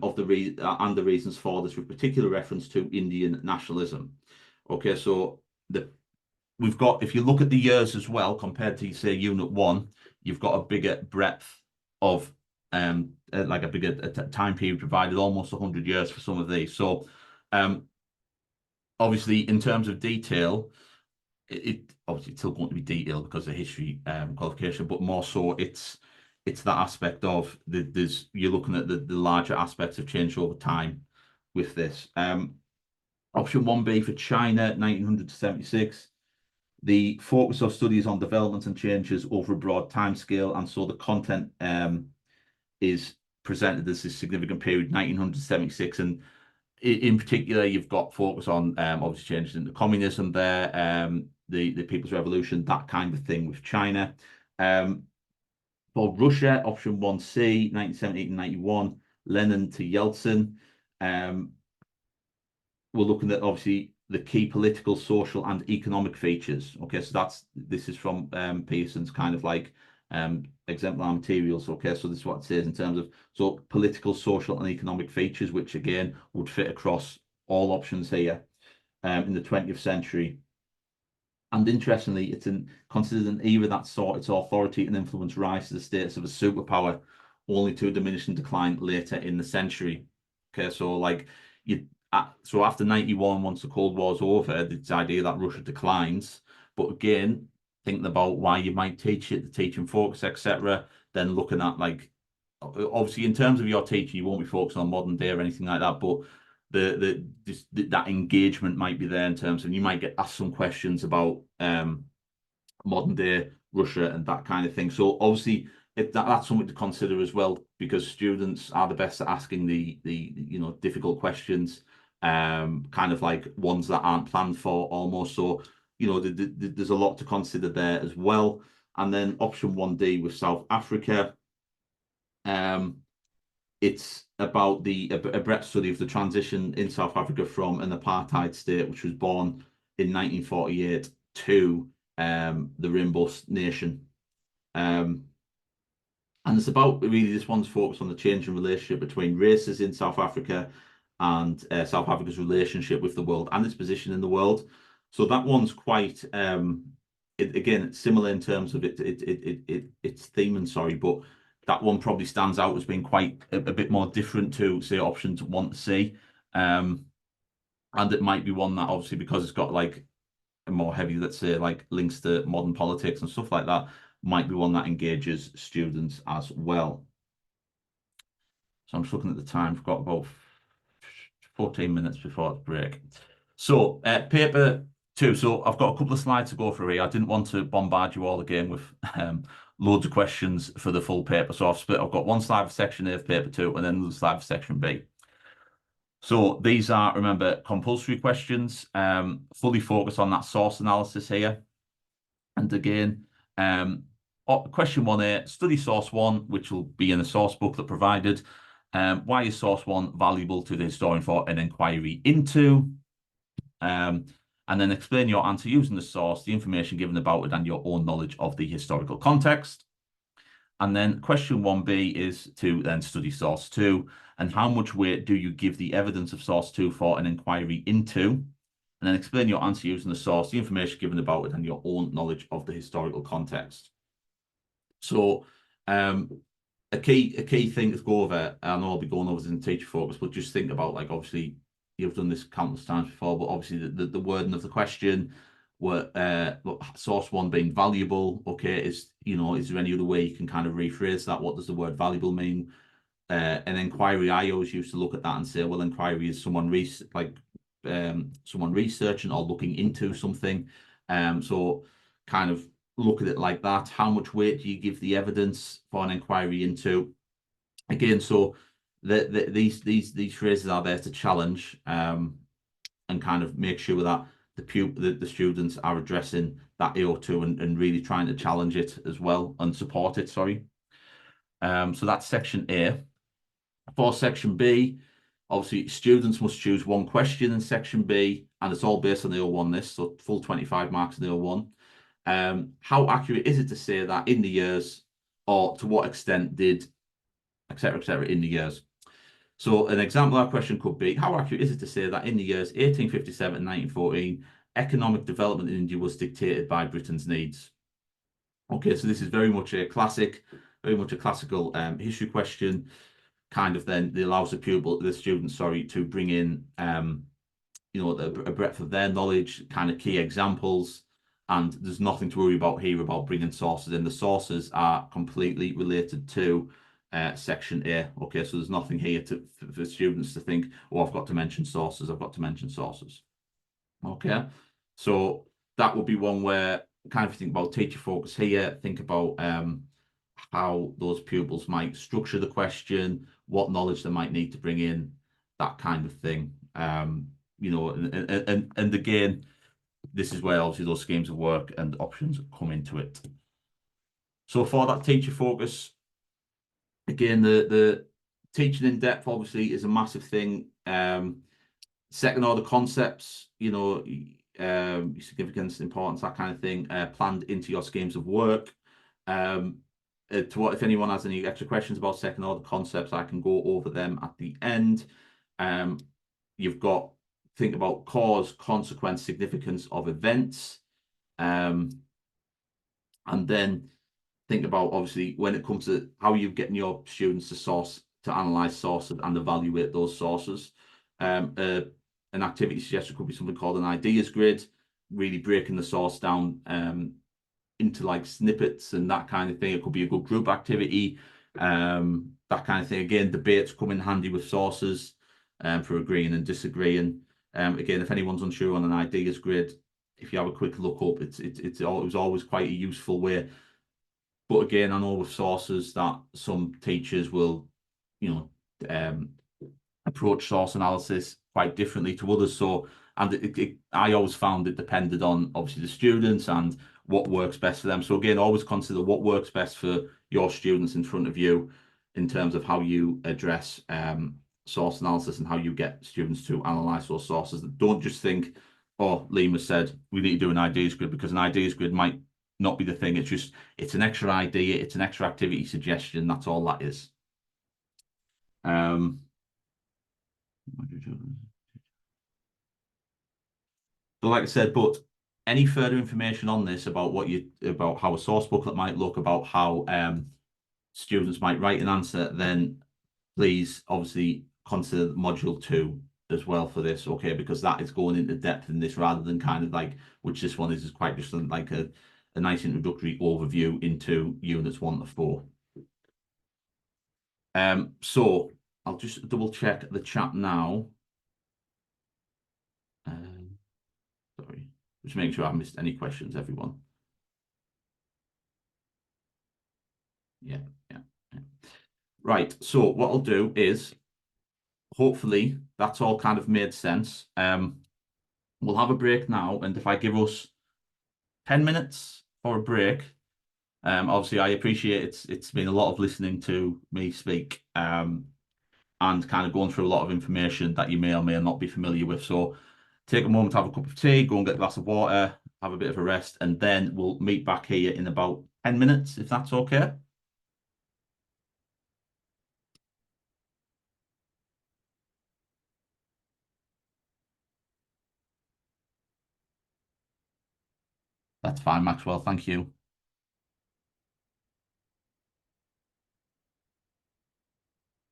[SPEAKER 1] of the reasons for this, with particular reference to Indian nationalism. Okay, so we've got, if you look at the years as well, compared to, say, Unit 1, you've got a bigger breadth of, like a bigger time period provided, almost 100 years for some of these. So, obviously, in terms of detail, obviously it's still going to be detailed because of history qualification, but more so it's that aspect of you're looking at the larger aspects of change over time with this. Option 1B for China, 1900 to 76. The focus of studies on development and changes over a broad timescale, and so the content is presented as this significant period, 1900 to 76. And in particular, you've got focus on obviously changes into communism there, the People's Revolution, that kind of thing with China. For Russia, option 1C, 1978 and 91, Lenin to Yeltsin. We're looking at obviously the key political, social, and economic features. Okay, so this is from Pearson's kind of like exemplar materials. Okay, so this is what it says in terms of political, social, and economic features, which again would fit across all options here in the 20th century. And interestingly, it's considered an era that saw its authority and influence rise to the status of a superpower, only to diminish and decline later in the century. Okay, so like so after 91, once the Cold War's over, it's the idea that Russia declines. But again, thinking about why you might teach it, the teaching focus, etc. Then looking at, like, obviously in terms of your teaching, you won't be focused on modern day or anything like that, but that engagement might be there in terms of you might get asked some questions about modern day Russia and that kind of thing. So obviously that's something to consider as well, because students are the best at asking the difficult questions, kind of like ones that aren't planned for almost. So there's a lot to consider there as well. And then option 1D with South Africa, it's about a breadth study of the transition in South Africa from an apartheid state, which was born in 1948, to the Rainbow Nation. And it's about, really, this one's focused on the changing relationship between races in South Africa and South Africa's relationship with the world and its position in the world. So that one's quite, again, it's similar in terms of its theme, and sorry, but that one probably stands out as being quite a bit more different to, say, options 1 to C. And it might be one that, obviously, because it's got like a more heavy, let's say, like links to modern politics and stuff like that, might be one that engages students as well. So I'm just looking at the time. We've got about 14 minutes before the break. So paper 2. So I've got a couple of slides to go through here. I didn't want to bombard you all again with loads of questions for the full paper. So I've got one slide for section A of paper 2 and then another slide for section B. So these are, remember, compulsory questions, fully focused on that source analysis here. And again, question 1A, study source 1, which will be in the source booklet provided. Why is source 1 valuable to the historian for an inquiry into? And then explain your answer using the source, the information given about it, and your own knowledge of the historical context. And then question 1B is to then study source 2, and how much weight do you give the evidence of source 2 for an inquiry into? And then explain your answer using the source, the information given about it, and your own knowledge of the historical context. So a key thing to go over, I know I'll be going over this in teacher focus, but just think about, like, obviously you've done this countless times before, but obviously the wording of the question, source 1 being valuable. Okay, is there any other way you can kind of rephrase that? What does the word valuable mean? an inquiry, I always used to look at that and say, well, inquiry is someone someone researching or looking into something. So kind of look at it like that. How much weight do you give the evidence for an inquiry into? Again, so these phrases are there to challenge and kind of make sure that the students are addressing that AO2 and really trying to challenge it as well and support it. Sorry. So that's section A. For section B, obviously students must choose one question in section B, and it's all based on the O1 list, so full 25 marks in the O1. How accurate is it to say that in the years, or to what extent did, etc., in the years? So an example of that question could be, how accurate is it to say that in the years 1857 and 1914, economic development in India was dictated by Britain's needs? Okay, so this is very much a classical history question. Kind of then it allows the student, to bring in, a breadth of their knowledge, kind of key examples. And there's nothing to worry about here about bringing sources in. The sources are completely related to section A. Okay, so there's nothing here for students to think, oh, I've got to mention sources. I've got to mention sources. Okay, so that would be one where kind of think about teacher focus here. Think about how those pupils might structure the question, what knowledge they might need to bring in, that kind of thing. And again, this is where obviously those schemes of work and options come into it. So for that teacher focus, again, the teaching in depth obviously is a massive thing. Second order concepts, significance, importance, that kind of thing, planned into your schemes of work. If anyone has any extra questions about second order concepts, I can go over them at the end. You've got think about cause, consequence, significance of events, and then think about obviously when it comes to how you're getting your students to analyze sources and evaluate those sources. An activity suggestion could be something called an ideas grid, really breaking the source down into like snippets and that kind of thing. It could be a good group activity, that kind of thing. Again, debates come in handy with sources for agreeing and disagreeing. Again, if anyone's unsure on an ideas grid, if you have a quick look up, it was always quite a useful way. But again, I know with sources that some teachers will, approach source analysis quite differently to others. So, and I always found it depended on obviously the students and what works best for them. So again, always consider what works best for your students in front of you in terms of how you address source analysis and how you get students to analyze those sources. Don't just think, oh, Lima said we need to do an ideas grid, because an ideas grid might not be the thing. It's an extra idea, it's an extra activity suggestion. That's all that is. So like I said, but any further information on this about about how a source booklet might look, about how students might write an answer, then please obviously consider module 2 as well for this, okay? Because that is going into depth in this rather than kind of like, which this one is quite just like a nice introductory overview into units 1 to 4. So I'll just double check the chat now. Sorry, just making sure I haven't missed any questions, everyone. Yeah. Right, so what I'll do is, hopefully that's all kind of made sense. We'll have a break now, and if I give us 10 minutes for a break, obviously I appreciate it's been a lot of listening to me speak, and kind of going through a lot of information that you may or may not be familiar with. So take a moment to have a cup of tea, go and get a glass of water, have a bit of a rest, and then we'll meet back here in about 10 minutes, if that's okay. That's fine, Maxwell. Thank you.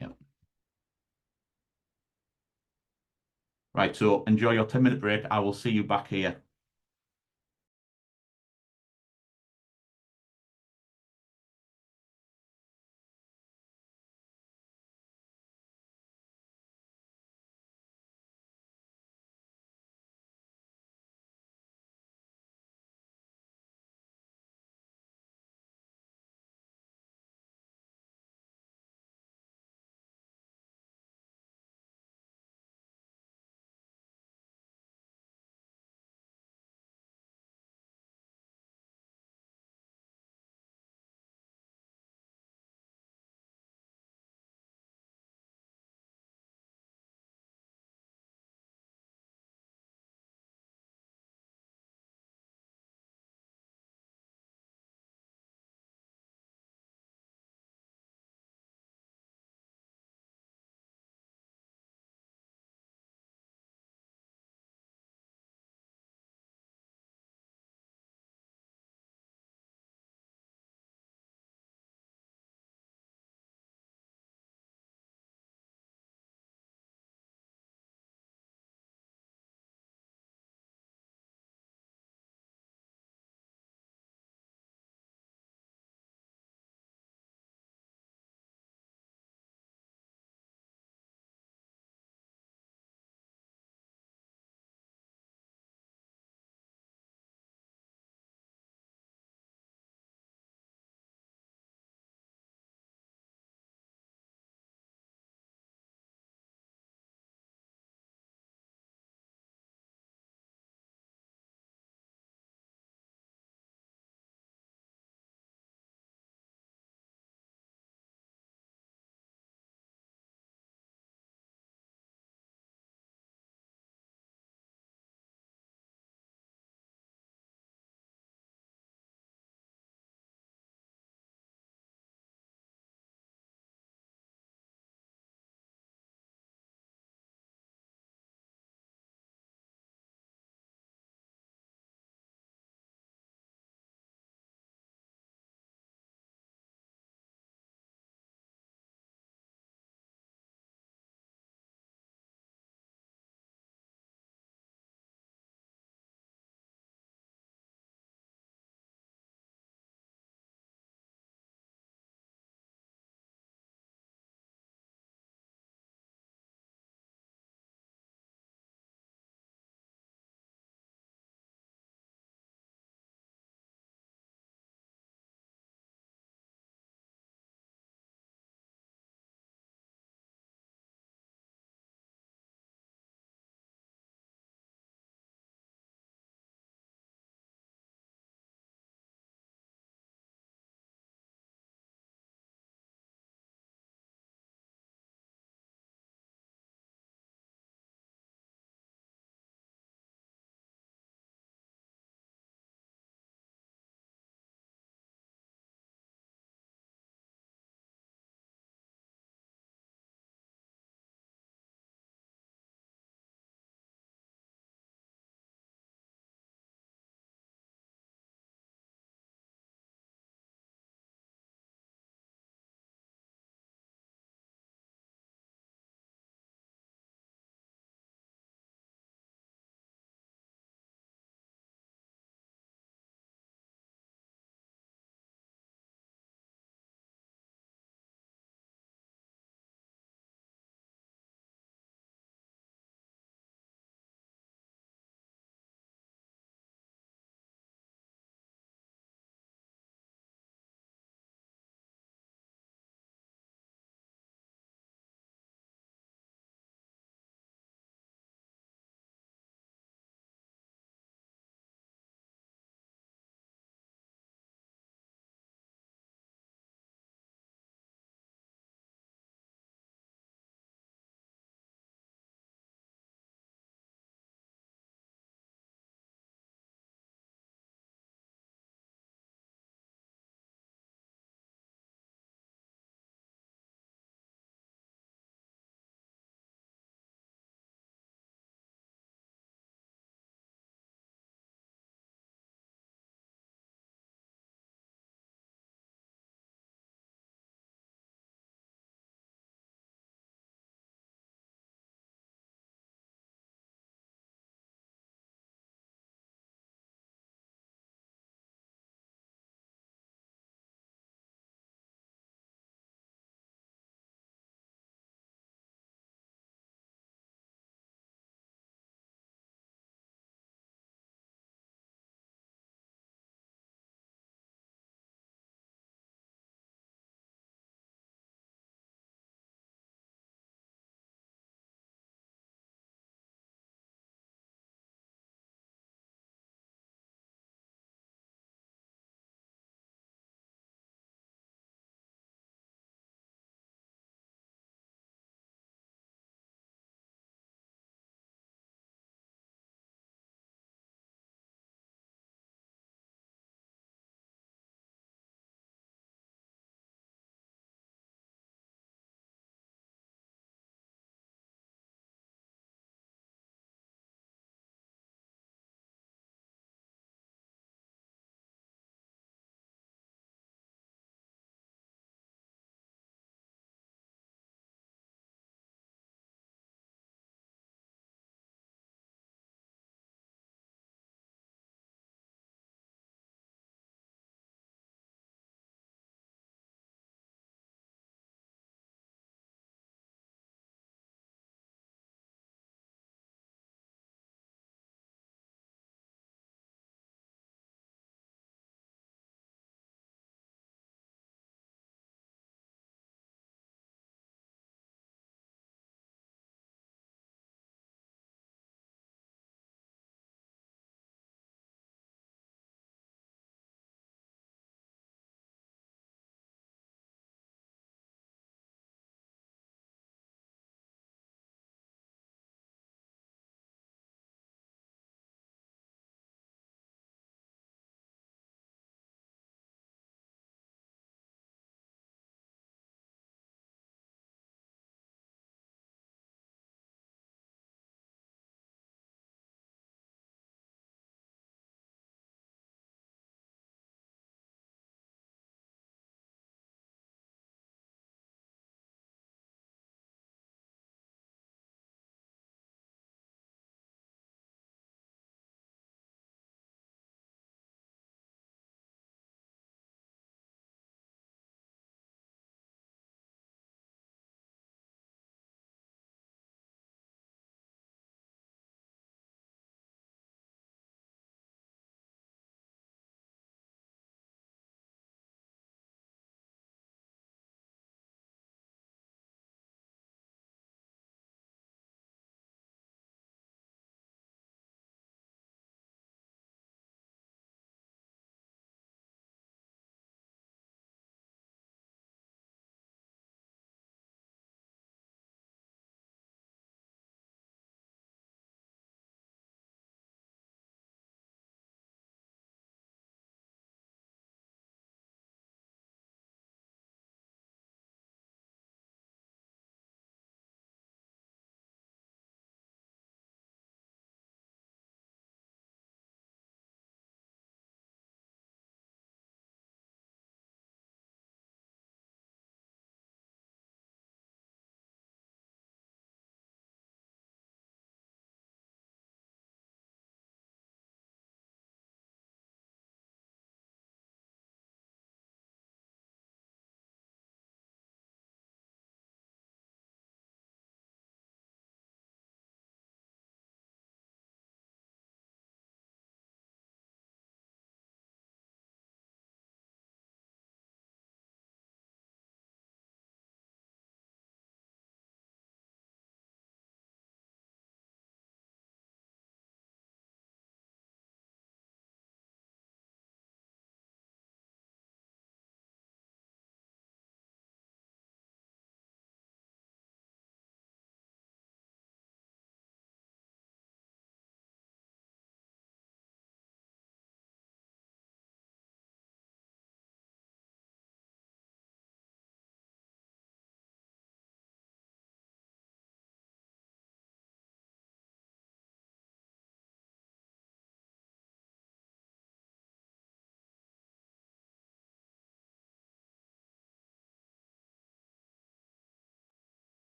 [SPEAKER 1] Yep. Right, so enjoy your 10-minute break. I will see you back here.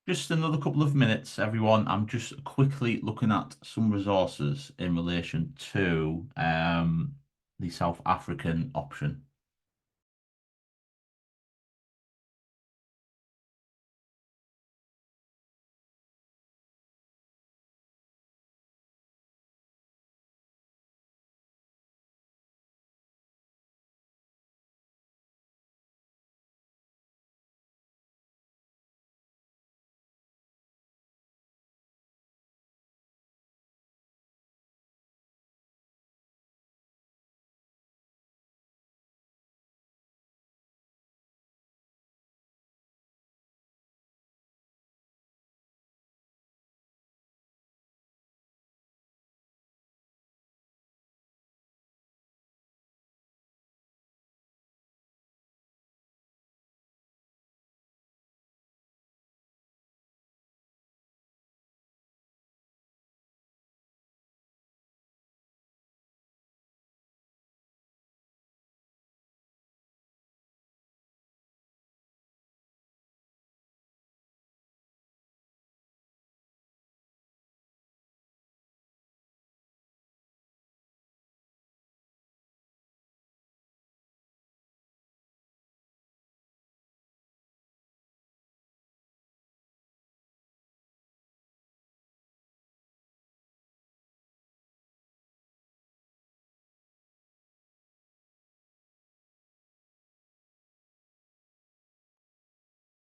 [SPEAKER 1] Just another couple of minutes, everyone. I'm just quickly looking at some resources in relation to the South African option.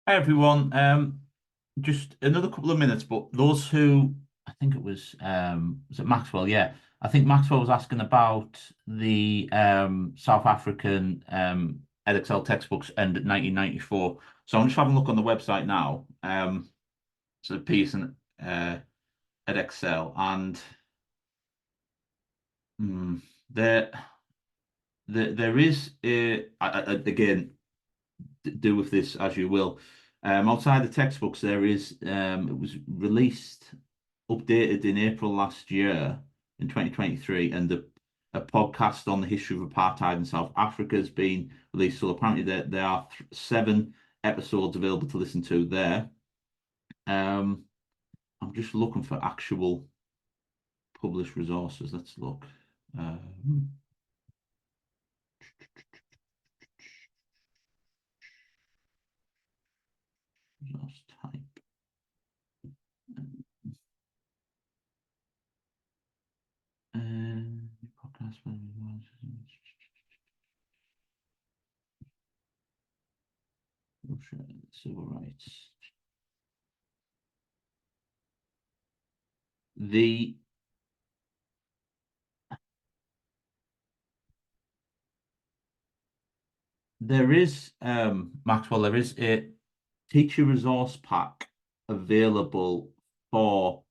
[SPEAKER 1] Hi everyone. Just another couple of minutes, but those who I think it was it Maxwell? Yeah. I think Maxwell was asking about the South African Edexcel textbooks end at 1994. So I'm just having a look on the website now. So Pearson Edexcel and mm, there there is again do with this as you will. Outside the textbooks, there is it was released, updated in April last year in 2023, and a podcast on the history of apartheid in South Africa has been released. So apparently there are 7 episodes available to listen to there. I'm just looking for actual published resources. Let's look. Resource type. Podcast. Civil rights. The There is Maxwell, there is a teacher resource pack available for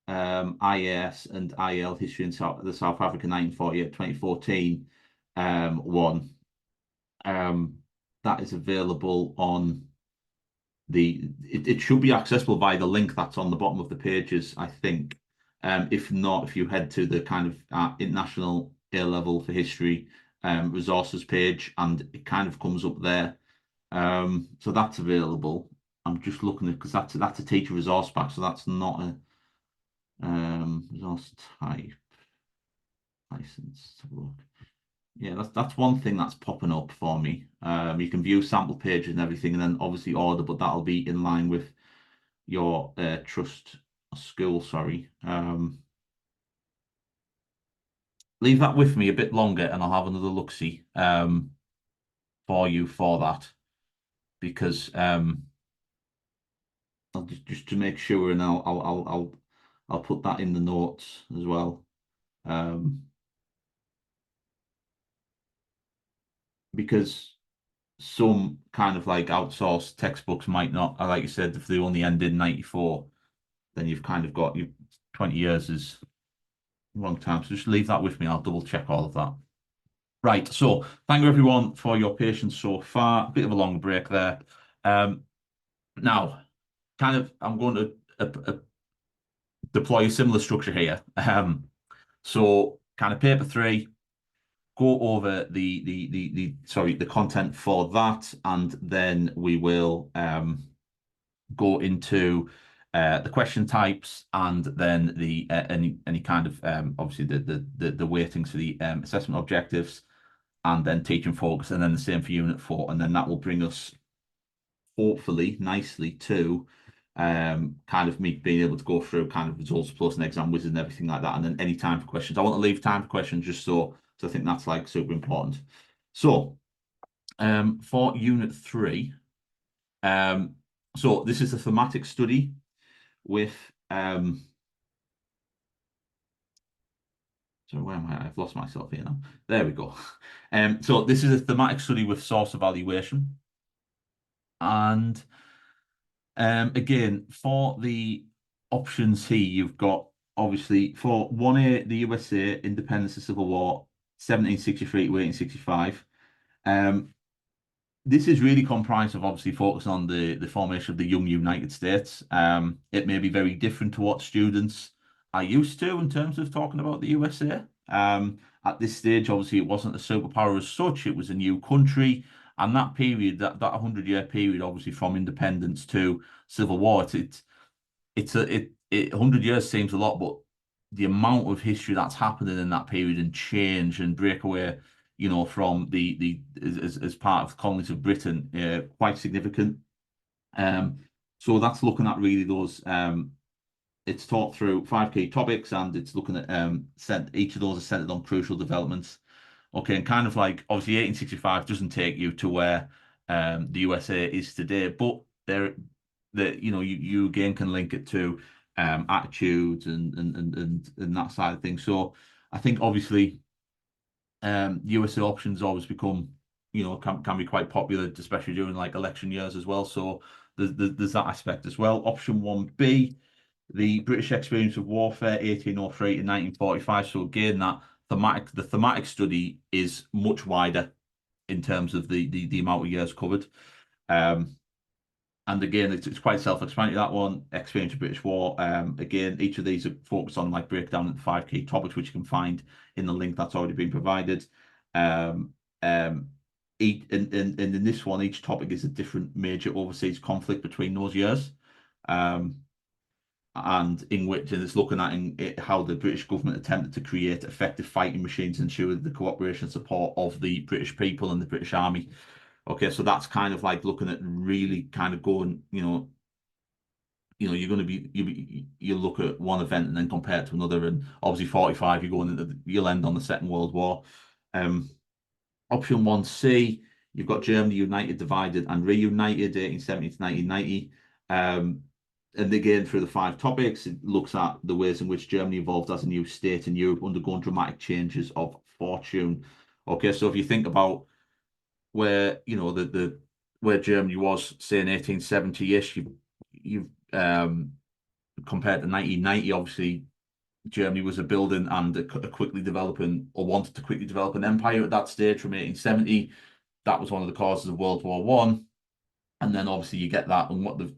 [SPEAKER 1] IAS and IL history in the South African 1948 2014 one. That is available on it should be accessible via the link that's on the bottom of the pages, I think. If not, if you head to the kind of International A-level for history resources page, and it kind of comes up there. So that's available. I'm just looking at because that's a teacher resource pack, so that's not a resource type license. Let's have a look. Yeah, that's one thing that's popping up for me. You can view sample pages and everything, and then obviously order, but that'll be in line with your trust school. Sorry. Leave that with me a bit longer, and I'll have another look-see for you for that, because I'll just to make sure, and I'll put that in the notes as well. Because some kind of like outsourced textbooks might not, like you said, if they only ended in 94, then you've kind of got 20 years is a long time. So just leave that with me. I'll double check all of that. Right. So thank you everyone for your patience so far. A bit of a long break there. Now, kind of, I'm going to deploy a similar structure here. So kind of paper 3, go over the content for that, and then we will go into the question types, and then the any kind of obviously the weightings for the assessment objectives, and then teaching focus, and then the same for Unit 4, and then that will bring us hopefully nicely to kind of me being able to go through kind of results plus an exam wizard and everything like that, and then any time for questions. I want to leave time for questions just so I think that's like super important. So for Unit 3, so this is a thematic study with so where am I? I've lost myself here now. There we go. So this is a thematic study with source evaluation. And again, for the options here, you've got obviously for 1A, the USA, Independence and Civil War, 1763 to 1865. This is really comprised of obviously focusing on the formation of the young United States. It may be very different to what students are used to in terms of talking about the USA. At this stage, obviously, it wasn't a superpower as such. It was a new country. And that period, that 100-year period, obviously from independence to Civil War, it's 100 years seems a lot, but the amount of history that's happening in that period and change and breakaway, from the as part of the colonies of Britain, quite significant. So that's looking at really those. It's taught through 5 key topics, and it's looking at each of those are centered on crucial developments. Okay, and kind of like obviously 1865 doesn't take you to where the USA is today, but you again can link it to attitudes and that side of things. So I think obviously USA options always become can be quite popular, especially during like election years as well. So there's that aspect as well. Option 1B, the British experience of warfare, 1803 to 1945. So again, the thematic study is much wider in terms of the amount of years covered. And again, it's quite self-explanatory, that one, experience of British War. Again, each of these are focused on like breakdown into 5 key topics, which you can find in the link that's already been provided. Um, and in this one, each topic is a different major overseas conflict between those years. And it's looking at how the British government attempted to create effective fighting machines and ensure the cooperation and support of the British people and the British Army. Okay, so that's kind of like looking at really kind of going, you're going to you look at one event and then compare it to another, and obviously 45, you'll end on the Second World War. Option 1C, you've got Germany united, divided, and reunited, 1870 to 1990. And again, through the 5 topics, it looks at the ways in which Germany evolved as a new state in Europe, undergoing dramatic changes of fortune. Okay, so if you think about where where Germany was, say in 1870-ish, you've compared to 1990, obviously Germany was a building and a quickly developing, or wanted to quickly develop, an empire at that stage from 1870. That was one of the causes of World War One. And then obviously you get that, and what the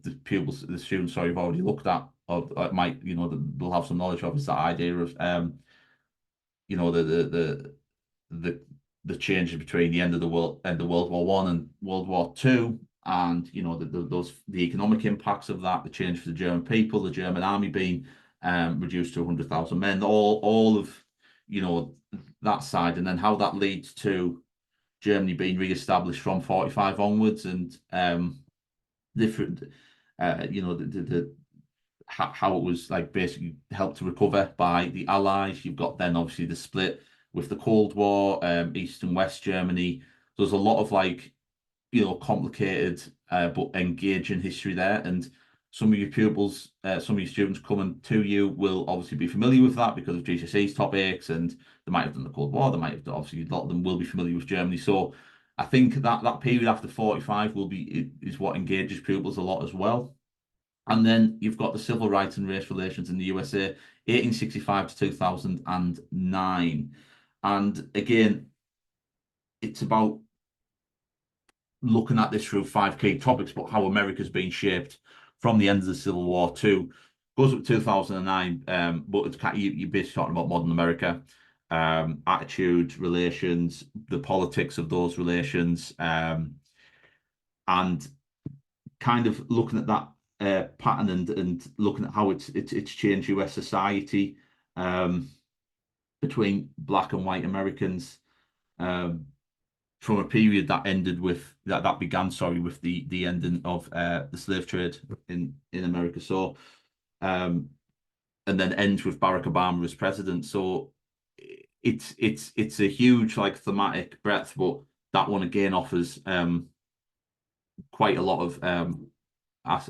[SPEAKER 1] students, sorry, have already looked at, or might, they'll have some knowledge of, is that idea of, the changes between the end of World War One and World War Two, and the economic impacts of that, the change for the German people, the German army being reduced to 100,000 men, all of that side, and then how that leads to Germany being re-established from 45 onwards, and different, how it was like basically helped to recover by the Allies. You've got then obviously the split with the Cold War, East and West Germany. There's a lot of like, complicated but engaging history there. And some of your pupils, some of your students coming to you will obviously be familiar with that because of GCSE's topics, and they might have done the Cold War. They might have obviously, a lot of them will be familiar with Germany. So I think that period after 45 is what engages pupils a lot as well. And then you've got the civil rights and race relations in the USA, 1865 to 2009. And again, it's about looking at this through 5 key topics, but how America's been shaped from the end of the Civil War to goes up to 2009. But you're basically talking about modern America, attitude, relations, the politics of those relations, and kind of looking at that pattern and looking at how it's changed US society between black and white Americans from a period that ended with that began, sorry, with the ending of the slave trade in America. So and then ends with Barack Obama as president. So it's a huge like thematic breadth, but that one again offers quite a lot of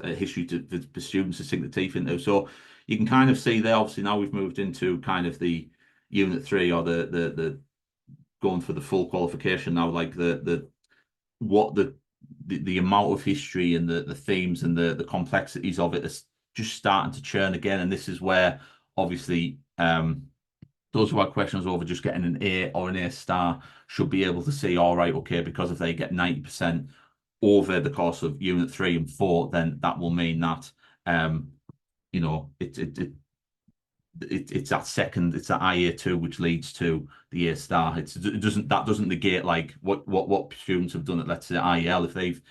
[SPEAKER 1] history for students to sink the teeth into. So you can kind of see there. Obviously, now we've moved into kind of the Unit 3 or the going for the full qualification now, like what the amount of history and the themes and the complexities of it is just starting to churn again. And this is where obviously those who had questions over just getting an A or an A star should be able to see, all right, okay, because if they get 90% over the course of Unit 3 and 4, then that will mean that you know it's that second, it's that IA2 which leads to the A star. It doesn't negate like what students have done at, let's say, IEL, if they've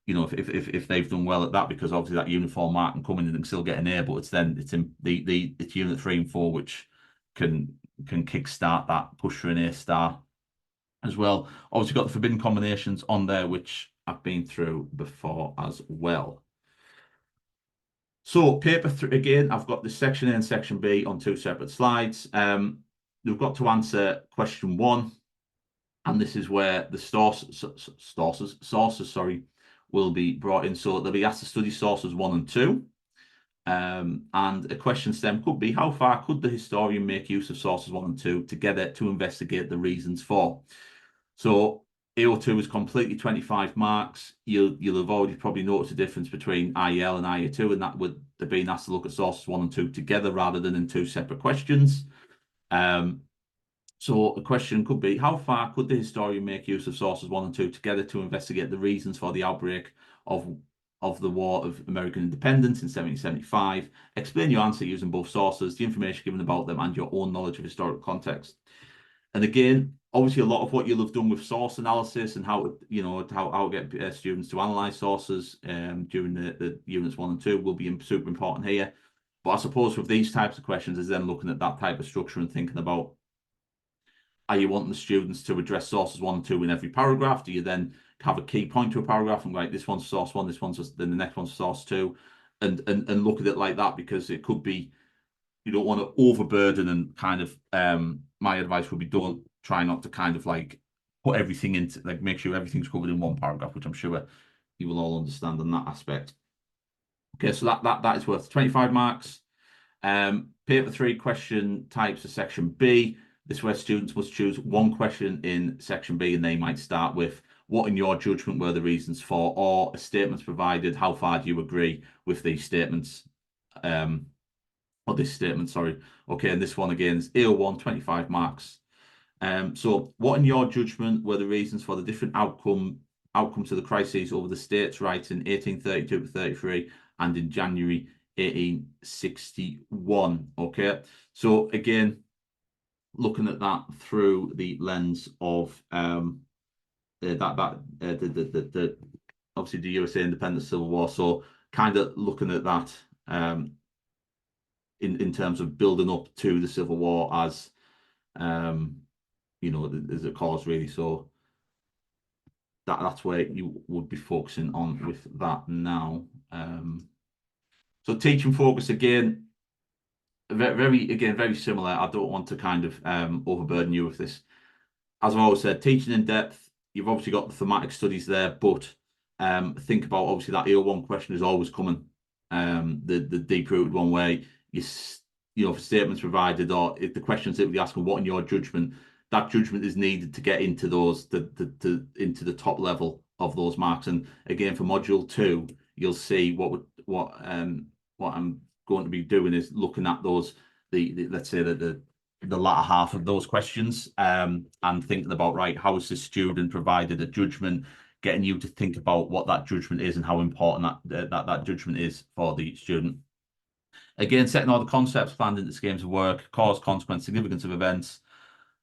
[SPEAKER 1] if they've done well at that, because obviously that uniform mark can come in and still get an A, but it's in it's Unit 3 and 4 which can kickstart that push for an A star as well. Obviously got the forbidden combinations on there, which I've been through before as well. So paper 3, again, I've got the section A and section B on 2 separate slides. We've got to answer question 1, and this is where the sources, sorry, will be brought in. So they'll be asked to study sources 1 and 2. And a question stem could be, how far could the historian make use of sources 1 and 2 together to investigate the reasons for? So AO2 is completely 25 marks. You'll have already probably noticed the difference between IEL and IA2, and that would have been asked to look at sources 1 and 2 together rather than in 2 separate questions. So a question could be, how far could the historian make use of sources 1 and 2 together to investigate the reasons for the outbreak of the War of American Independence in 1775? Explain your answer using both sources, the information given about them, and your own knowledge of historical context. And again, obviously, a lot of what you'll have done with source analysis and how to get students to analyze sources during the units 1 and 2 will be super important here. But I suppose with these types of questions is then looking at that type of structure and thinking about, are you wanting the students to address sources 1 and 2 in every paragraph? Do you then have a key point to a paragraph and like, this one's source 1, this one's then the next one's source 2, and look at it like that, because it could be, you don't want to overburden and kind of my advice would be, don't try not to kind of like put everything into, like, make sure everything's covered in one paragraph, which I'm sure you will all understand on that aspect. Okay, so that is worth 25 marks. Paper 3 question types for section B. This is where students must choose one question in section B, and they might start with, what in your judgment were the reasons for, or a statement's provided, how far do you agree with these statements? Or this statement, sorry. Okay, and this one again is AO1, 25 marks. So what in your judgment were the reasons for the different outcomes of the crises over the states' rights in 1832 to 33 and in January 1861? Okay, so again, looking at that through the lens of obviously the USA independence, Civil War. So kind of looking at that in terms of building up to the Civil War as as a cause, really. So that's where you would be focusing on with that now. So teaching focus again, very similar. I don't want to kind of overburden you with this. As I've always said, teaching in depth, you've obviously got the thematic studies there, but think about, obviously, that AO1 question is always coming. The deep-rooted one where if statements provided, or if the questions that we ask them, what in your judgment, that judgment is needed to get into those into the top level of those marks. And again, for module 2, you'll see what I'm going to be doing is looking at those let's say the latter half of those questions and thinking about, right, how is the student provided a judgment, getting you to think about what that judgment is and how important that judgment is for the student. Again, setting all the concepts planned into schemes of work, cause, consequence, significance of events.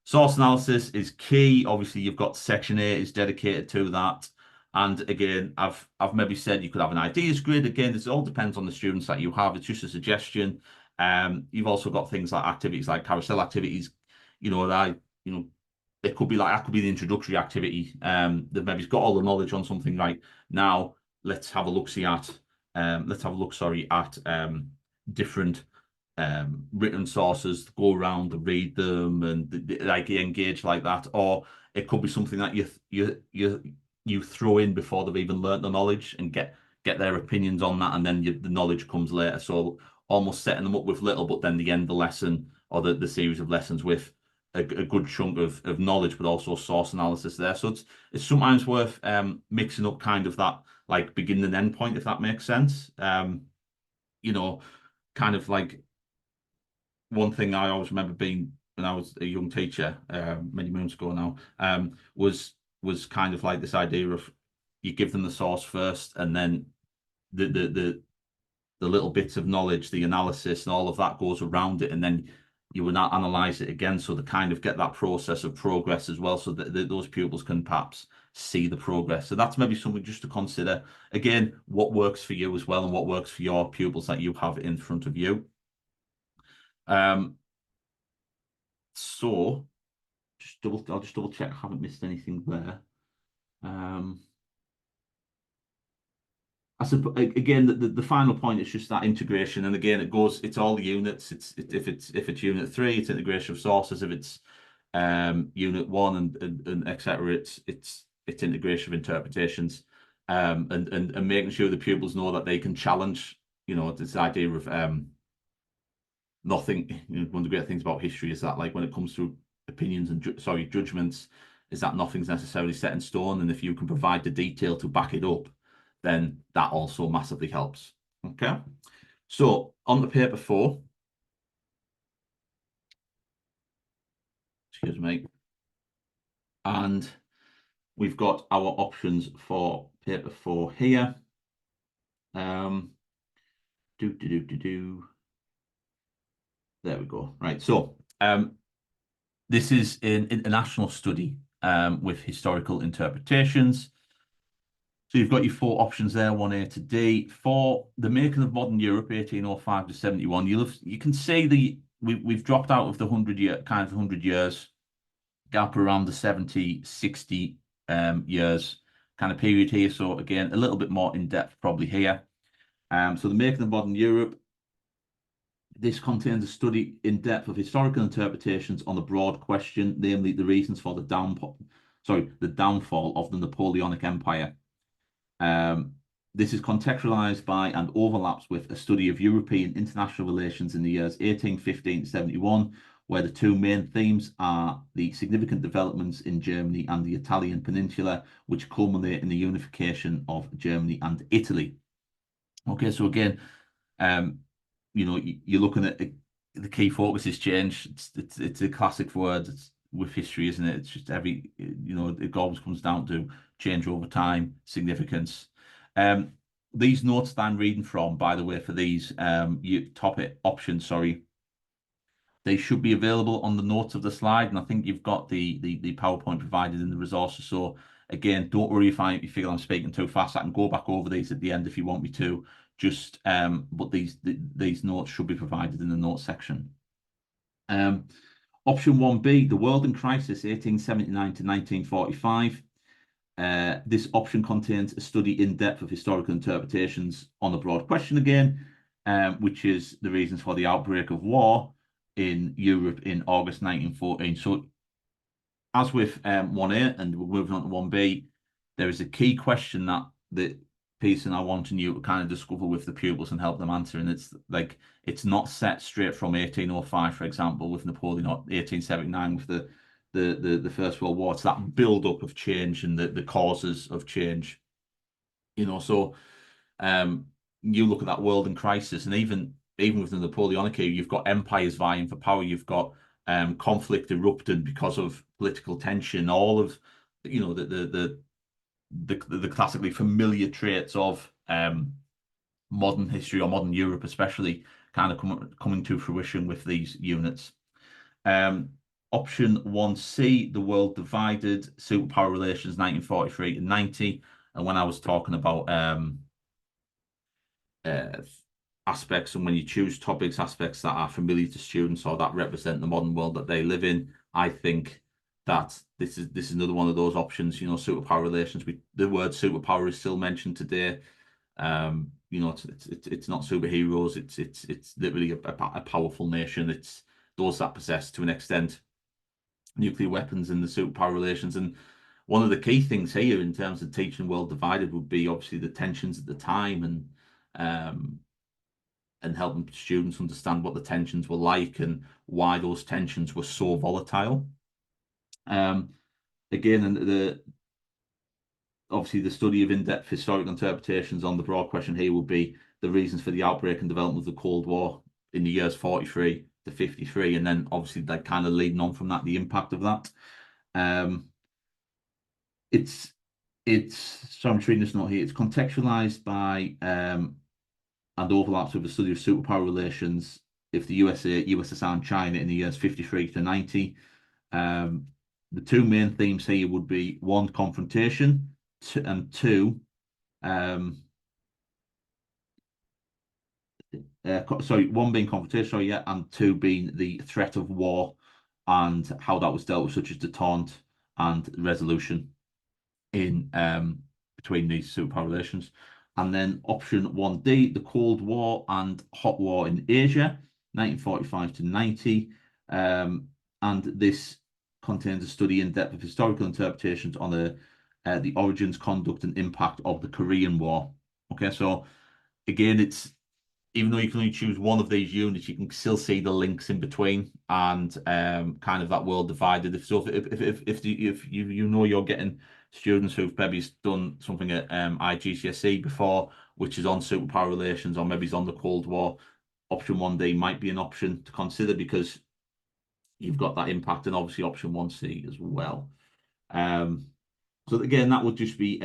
[SPEAKER 1] Source analysis is key. Obviously, you've got section A is dedicated to that. And again, I've maybe said you could have an ideas grid. Again, this all depends on the students that you have. It's just a suggestion. You've also got things like activities like carousel activities, that it could be like that could be the introductory activity. That maybe's got all the knowledge on something right now. Let's have a look at different written sources, go around and read them and like engage like that. Or it could be something that you throw in before they've even learnt the knowledge and get their opinions on that, and then the knowledge comes later. So almost setting them up with little, but then the end of the lesson or the series of lessons with a good chunk of knowledge, but also source analysis there. So it's sometimes worth mixing up kind of that like beginning and end point, if that makes sense. Kind of like one thing I always remember being when I was a young teacher, many moons ago now, was kind of like this idea of you give them the source first, and then the little bits of knowledge, the analysis, and all of that goes around it, and then you will not analyze it again. So to kind of get that process of progress as well, so that those pupils can perhaps see the progress. So that's maybe something just to consider. Again, what works for you as well, and what works for your pupils that you have in front of you. So I'll just double check I haven't missed anything there. I suppose again the final point is just that integration, and again it's all the units. If it's unit 3, it's integration of sources. If it's unit 1 and etc., it's integration of interpretations, and making sure the pupils know that they can challenge. This idea of nothing. One of the great things about history is that, like, when it comes to opinions and judgments, is that nothing's necessarily set in stone, and if you can provide the detail to back it up, then that also massively helps. Okay, so on to paper 4. Excuse me. And we've got our options for paper 4 here. There we go. Right. So this is an international study with historical interpretations. So you've got your 4 options there, 1A to D. For the making of modern Europe, 1805 to 71, you can see we've dropped out of the 100 years gap around the 70, 60 years kind of period here. So again, a little bit more in depth probably here. So the making of modern Europe, this contains a study in depth of historical interpretations on a broad question, namely the reasons for the downfall of the Napoleonic Empire. This is contextualized by and overlaps with a study of European international relations in the years 1815 to 71, where the 2 main themes are the significant developments in Germany and the Italian peninsula, which culminate in the unification of Germany and Italy. Okay, so again, you're looking at the key focus is change. It's a classic word. It's with history, isn't it? It's just it always comes down to change over time, significance. These notes that I'm reading from, by the way, for these topic options, they should be available on the notes of the slide, and I think you've got the PowerPoint provided in the resources. So again, don't worry if you feel I'm speaking too fast. I can go back over these at the end if you want me to. But these notes should be provided in the notes section. Option 1B, the world in crisis, 1879 to 1945. This option contains a study in depth of historical interpretations on a broad question again, which is the reasons for the outbreak of war in Europe in August 1914. So as with 1A, and we're moving on to 1B, there is a key question that Pearson are wanting you to kind of discover with the pupils and help them answer. And it's not set straight from 1805, for example, with Napoleon, or 1879 with the First World War. It's that build-up of change and the causes of change. So you look at that world in crisis, and even with the Napoleonic era, you've got empires vying for power. You've got conflict erupted because of political tension. All of the classically familiar traits of modern history, or modern Europe especially, kind of coming to fruition with these units. Option 1C, the world divided, superpower relations 1943 and 90. And when I was talking about aspects, and when you choose topics, aspects that are familiar to students or that represent the modern world that they live in, I think that this is another one of those options. You know, superpower relations. The word superpower is still mentioned today. You know, it's not superheroes. It's literally a powerful nation. It's those that possess, to an extent, nuclear weapons and the superpower relations. And one of the key things here in terms of teaching world divided would be obviously the tensions at the time, and helping students understand what the tensions were like and why those tensions were so volatile. Again, and obviously the study of in-depth historical interpretations on the broad question here would be the reasons for the outbreak and development of the Cold War in the years 43 to 53, and then obviously like kind of leading on from that, the impact of that. It's so I'm reading this note here. It's contextualized by and overlaps with the study of superpower relations if the USA, USSR, and China in the years 53 to 90. The two main themes here would be one, confrontation, and two, one being confrontation, sorry, yeah, and two being the threat of war and how that was dealt with, such as detente and resolution in between these superpower relations. And then option 1D, the Cold War and Hot War in Asia, 1945 to 90. And this contains a study in depth of historical interpretations on the origins, conduct, and impact of the Korean War. Okay, so again, it's even though you can only choose one of these units, you can still see the links in between and kind of that world divided. If you know you're getting students who've maybe done something at IGCSE before, which is on superpower relations, or maybe it's on the Cold War, option 1D might be an option to consider because you've got that impact, and obviously option 1C as well. So again, that would just be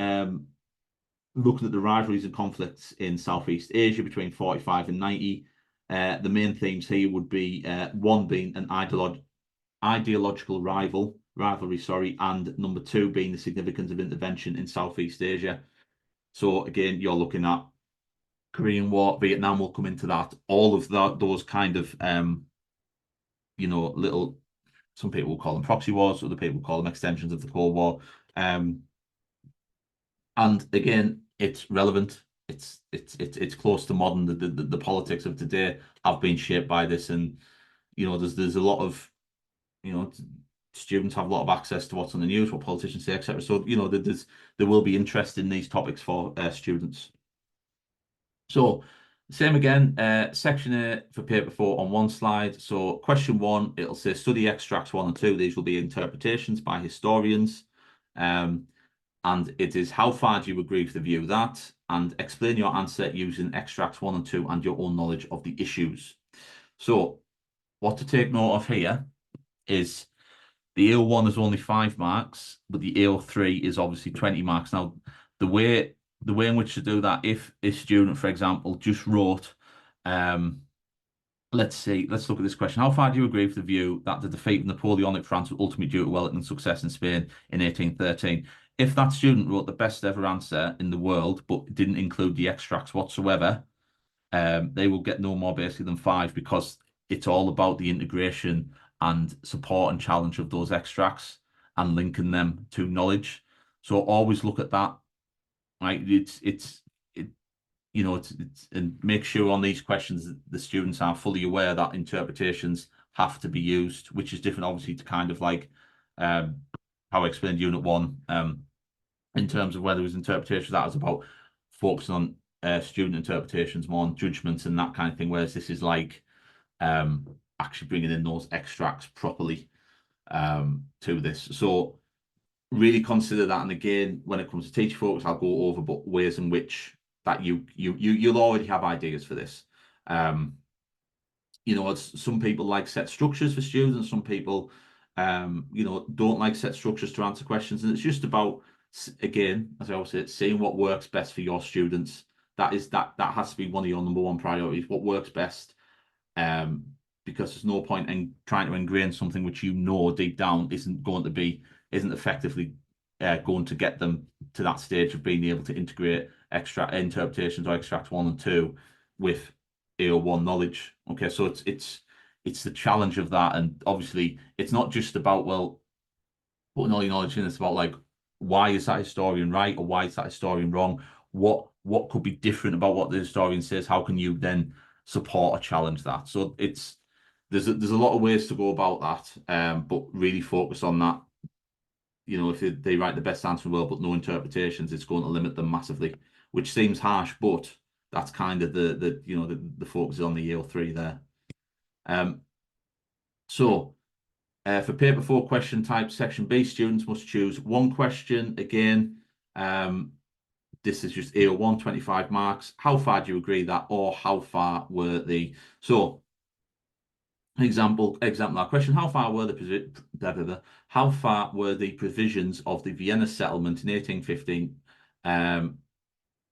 [SPEAKER 1] looking at the rivalries and conflicts in Southeast Asia between 45 and 90. The main themes here would be one being an ideological rivalry, sorry, and number two being the significance of intervention in Southeast Asia. So again, you're looking at Korean War, Vietnam will come into that, all of those kind of you know, little, some people will call them proxy wars, other people call them extensions of the Cold War. And again, it's relevant. It's close to modern. The politics of today have been shaped by this, and you know, there's a lot of, you know, students have a lot of access to what's on the news, what politicians say, etc. So you know, there will be interest in these topics for students. So same again, section A for paper 4 on one slide. So question 1, it'll say study extracts 1 and 2. These will be interpretations by historians. And it is how far do you agree with the view that, and explain your answer using extracts 1 and 2 and your own knowledge of the issues. So what to take note of here is the AO1 is only 5 marks, but the AO3 is obviously 20 marks. Now, the way in which to do that, if a student, for example, just wrote, let's look at this question. How far do you agree with the view that the defeat of Napoleonic France was ultimately due to Wellington's success in Spain in 1813? If that student wrote the best ever answer in the world, but didn't include the extracts whatsoever, they will get no more basically than 5, because it's all about the integration and support and challenge of those extracts and linking them to knowledge. So always look at that, right? And make sure on these questions that the students are fully aware that interpretations have to be used, which is different obviously to kind of like how I explained Unit 1 in terms of whether it was interpretation that was about focusing on student interpretations more on judgments and that kind of thing, whereas this is like actually bringing in those extracts properly to this. So really consider that. And again, when it comes to teacher focus, I'll go over but ways in which that you'll already have ideas for this. You know, some people like set structures for students, some people you know, don't like set structures to answer questions, and it's just about, again, as I always say, seeing what works best for your students. That has to be one of your number one priorities, what works best, because there's no point in trying to ingrain something which you know deep down isn't effectively going to get them to that stage of being able to integrate extract interpretations or extract 1 and 2 with AO1 knowledge. Okay, so it's the challenge of that, and obviously it's not just about, well, putting all your knowledge in. It's about, like, why is that historian right or why is that historian wrong? What could be different about what the historian says? How can you then support or challenge that? So there's a lot of ways to go about that, but really focus on that. You know, if they write the best answer in the world but no interpretations, it's going to limit them massively, which seems harsh, but that's kind of the focus on the EO3 there. So for paper 4 question type section B, students must choose one question. Again, this is just AO1, 25 marks. How far do you agree that, or how far were the... So example that question: how far were the provisions of the Vienna settlement in 1815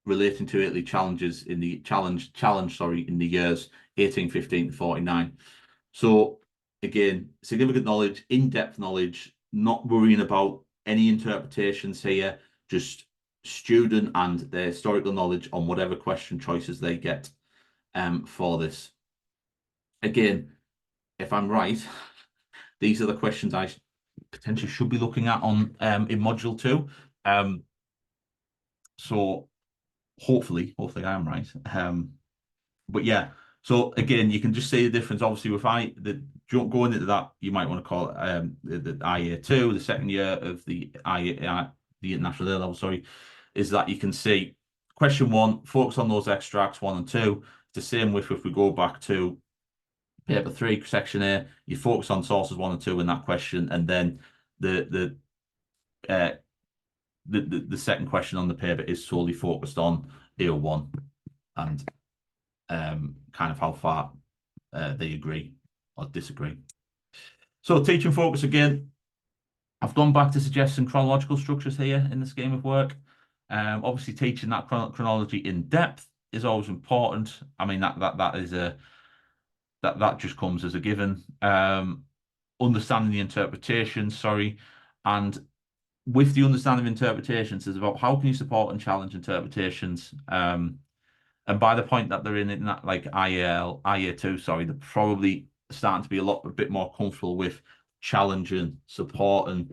[SPEAKER 1] relating to Italy challenges in the in the years 1815 to 49? So again, significant knowledge, in-depth knowledge, not worrying about any interpretations here, just student and their historical knowledge on whatever question choices they get for this. Again, if I'm right, these are the questions I potentially should be looking at on in module 2. So hopefully I am right. But yeah, so again, you can just see the difference. Obviously, going into that, you might want to call it the IA2, the second year of the the international A level. Sorry, is that you can see question 1, focus on those extracts 1 and 2. It's the same with if we go back to paper 3, section A, you focus on sources 1 and 2 in that question, and then the second question on the paper is solely focused on AO1 and kind of how far they agree or disagree. So teaching focus again. I've gone back to suggest some chronological structures here in the scheme of work. Obviously, teaching that chronology in depth is always important. I mean, that just comes as a given. Understanding the interpretation, and with the understanding of interpretations is about how can you support and challenge interpretations. And by the point that they're in that, like IA2, they're probably starting to be a bit more comfortable with challenging, supporting,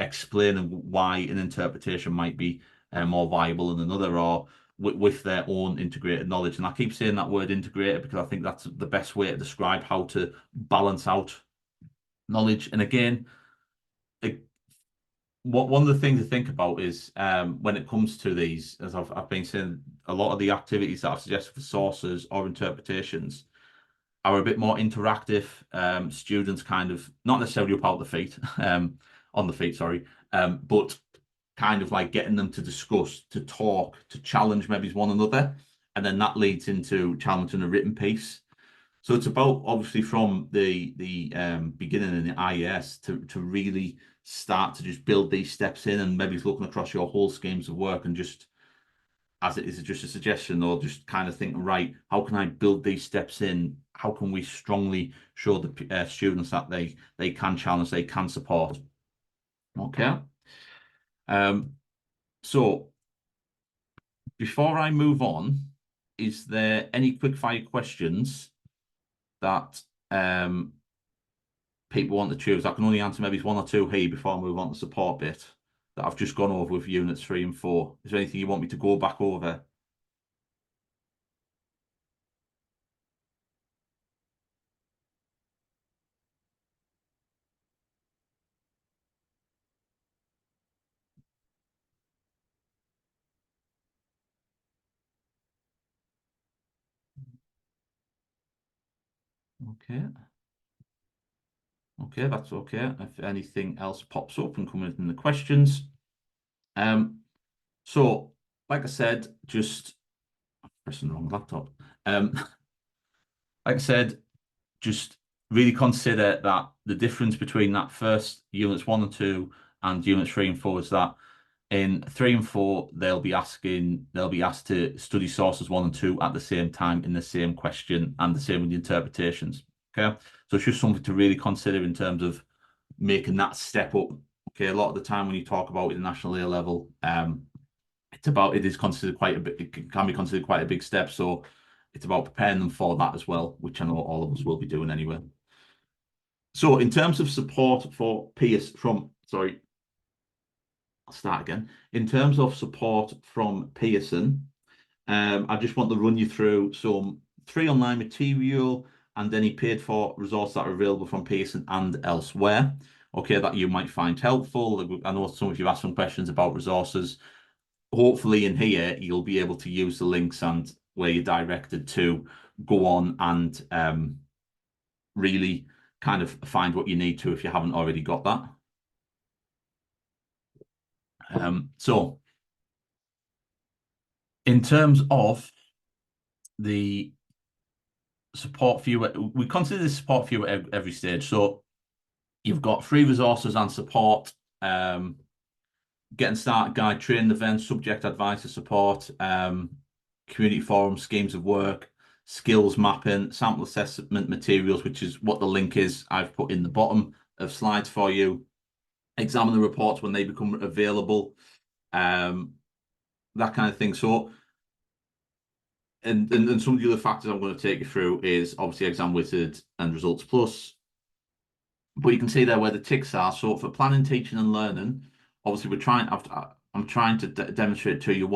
[SPEAKER 1] explaining why an interpretation might be more viable than another, or with their own integrated knowledge. And I keep saying that word integrated because I think that's the best way to describe how to balance out knowledge. And again, one of the things to think about is when it comes to these, as I've been saying, a lot of the activities that I've suggested for sources or interpretations are a bit more interactive. Students kind of not necessarily up out the feet, on the feet, sorry, but kind of like getting them to discuss, to talk, to challenge maybe one another, and then that leads into challenging a written piece. So it's about, obviously, from the beginning in the IES to really start to just build these steps in, and maybe looking across your whole schemes of work and just, as it is just a suggestion, or just kind of thinking, right, how can I build these steps in? How can we strongly show the students that they can challenge, they can support? Okay. So before I move on, is there any quick fire questions that people want to choose? I can only answer maybe 1 or 2 here before I move on to the support bit that I've just gone over with units 3 and 4. Is there anything you want me to go back over? Okay. Okay, that's okay. If anything else pops up and coming in the questions. So, like I said, just pressing the wrong laptop. Like I said, just really consider that the difference between that first units 1 and 2 and units 3 and 4 is that in 3 and 4, they'll be asked to study sources 1 and 2 at the same time in the same question, and the same with the interpretations. Okay, so it's just something to really consider in terms of making that step up. Okay, a lot of the time when you talk about the national A level, it is considered quite a bit. It can be considered quite a big step. So it's about preparing them for that as well, which I know all of us will be doing anyway. So in terms of support for Pearson I'll start again. In terms of support from Pearson, I just want to run you through some free online material and any paid for resources that are available from Pearson and elsewhere. Okay, that you might find helpful. I know some of you asked some questions about resources. Hopefully in here, you'll be able to use the links and where you're directed to go on and really kind of find what you need to if you haven't already got that. So in terms of the support for you, we consider this support for you at every stage. So you've got free resources and support, getting started guide, training events, subject advisor support, community forums, schemes of work, skills mapping, sample assessment materials, which is what the link is I've put in the bottom of slides for you, examiner reports when they become available, that kind of thing. So, and some of the other factors I'm going to take you through is obviously Exam Wizard and Results Plus. But you can see there where the ticks are. So for planning, teaching, and learning, obviously I'm trying to demonstrate to you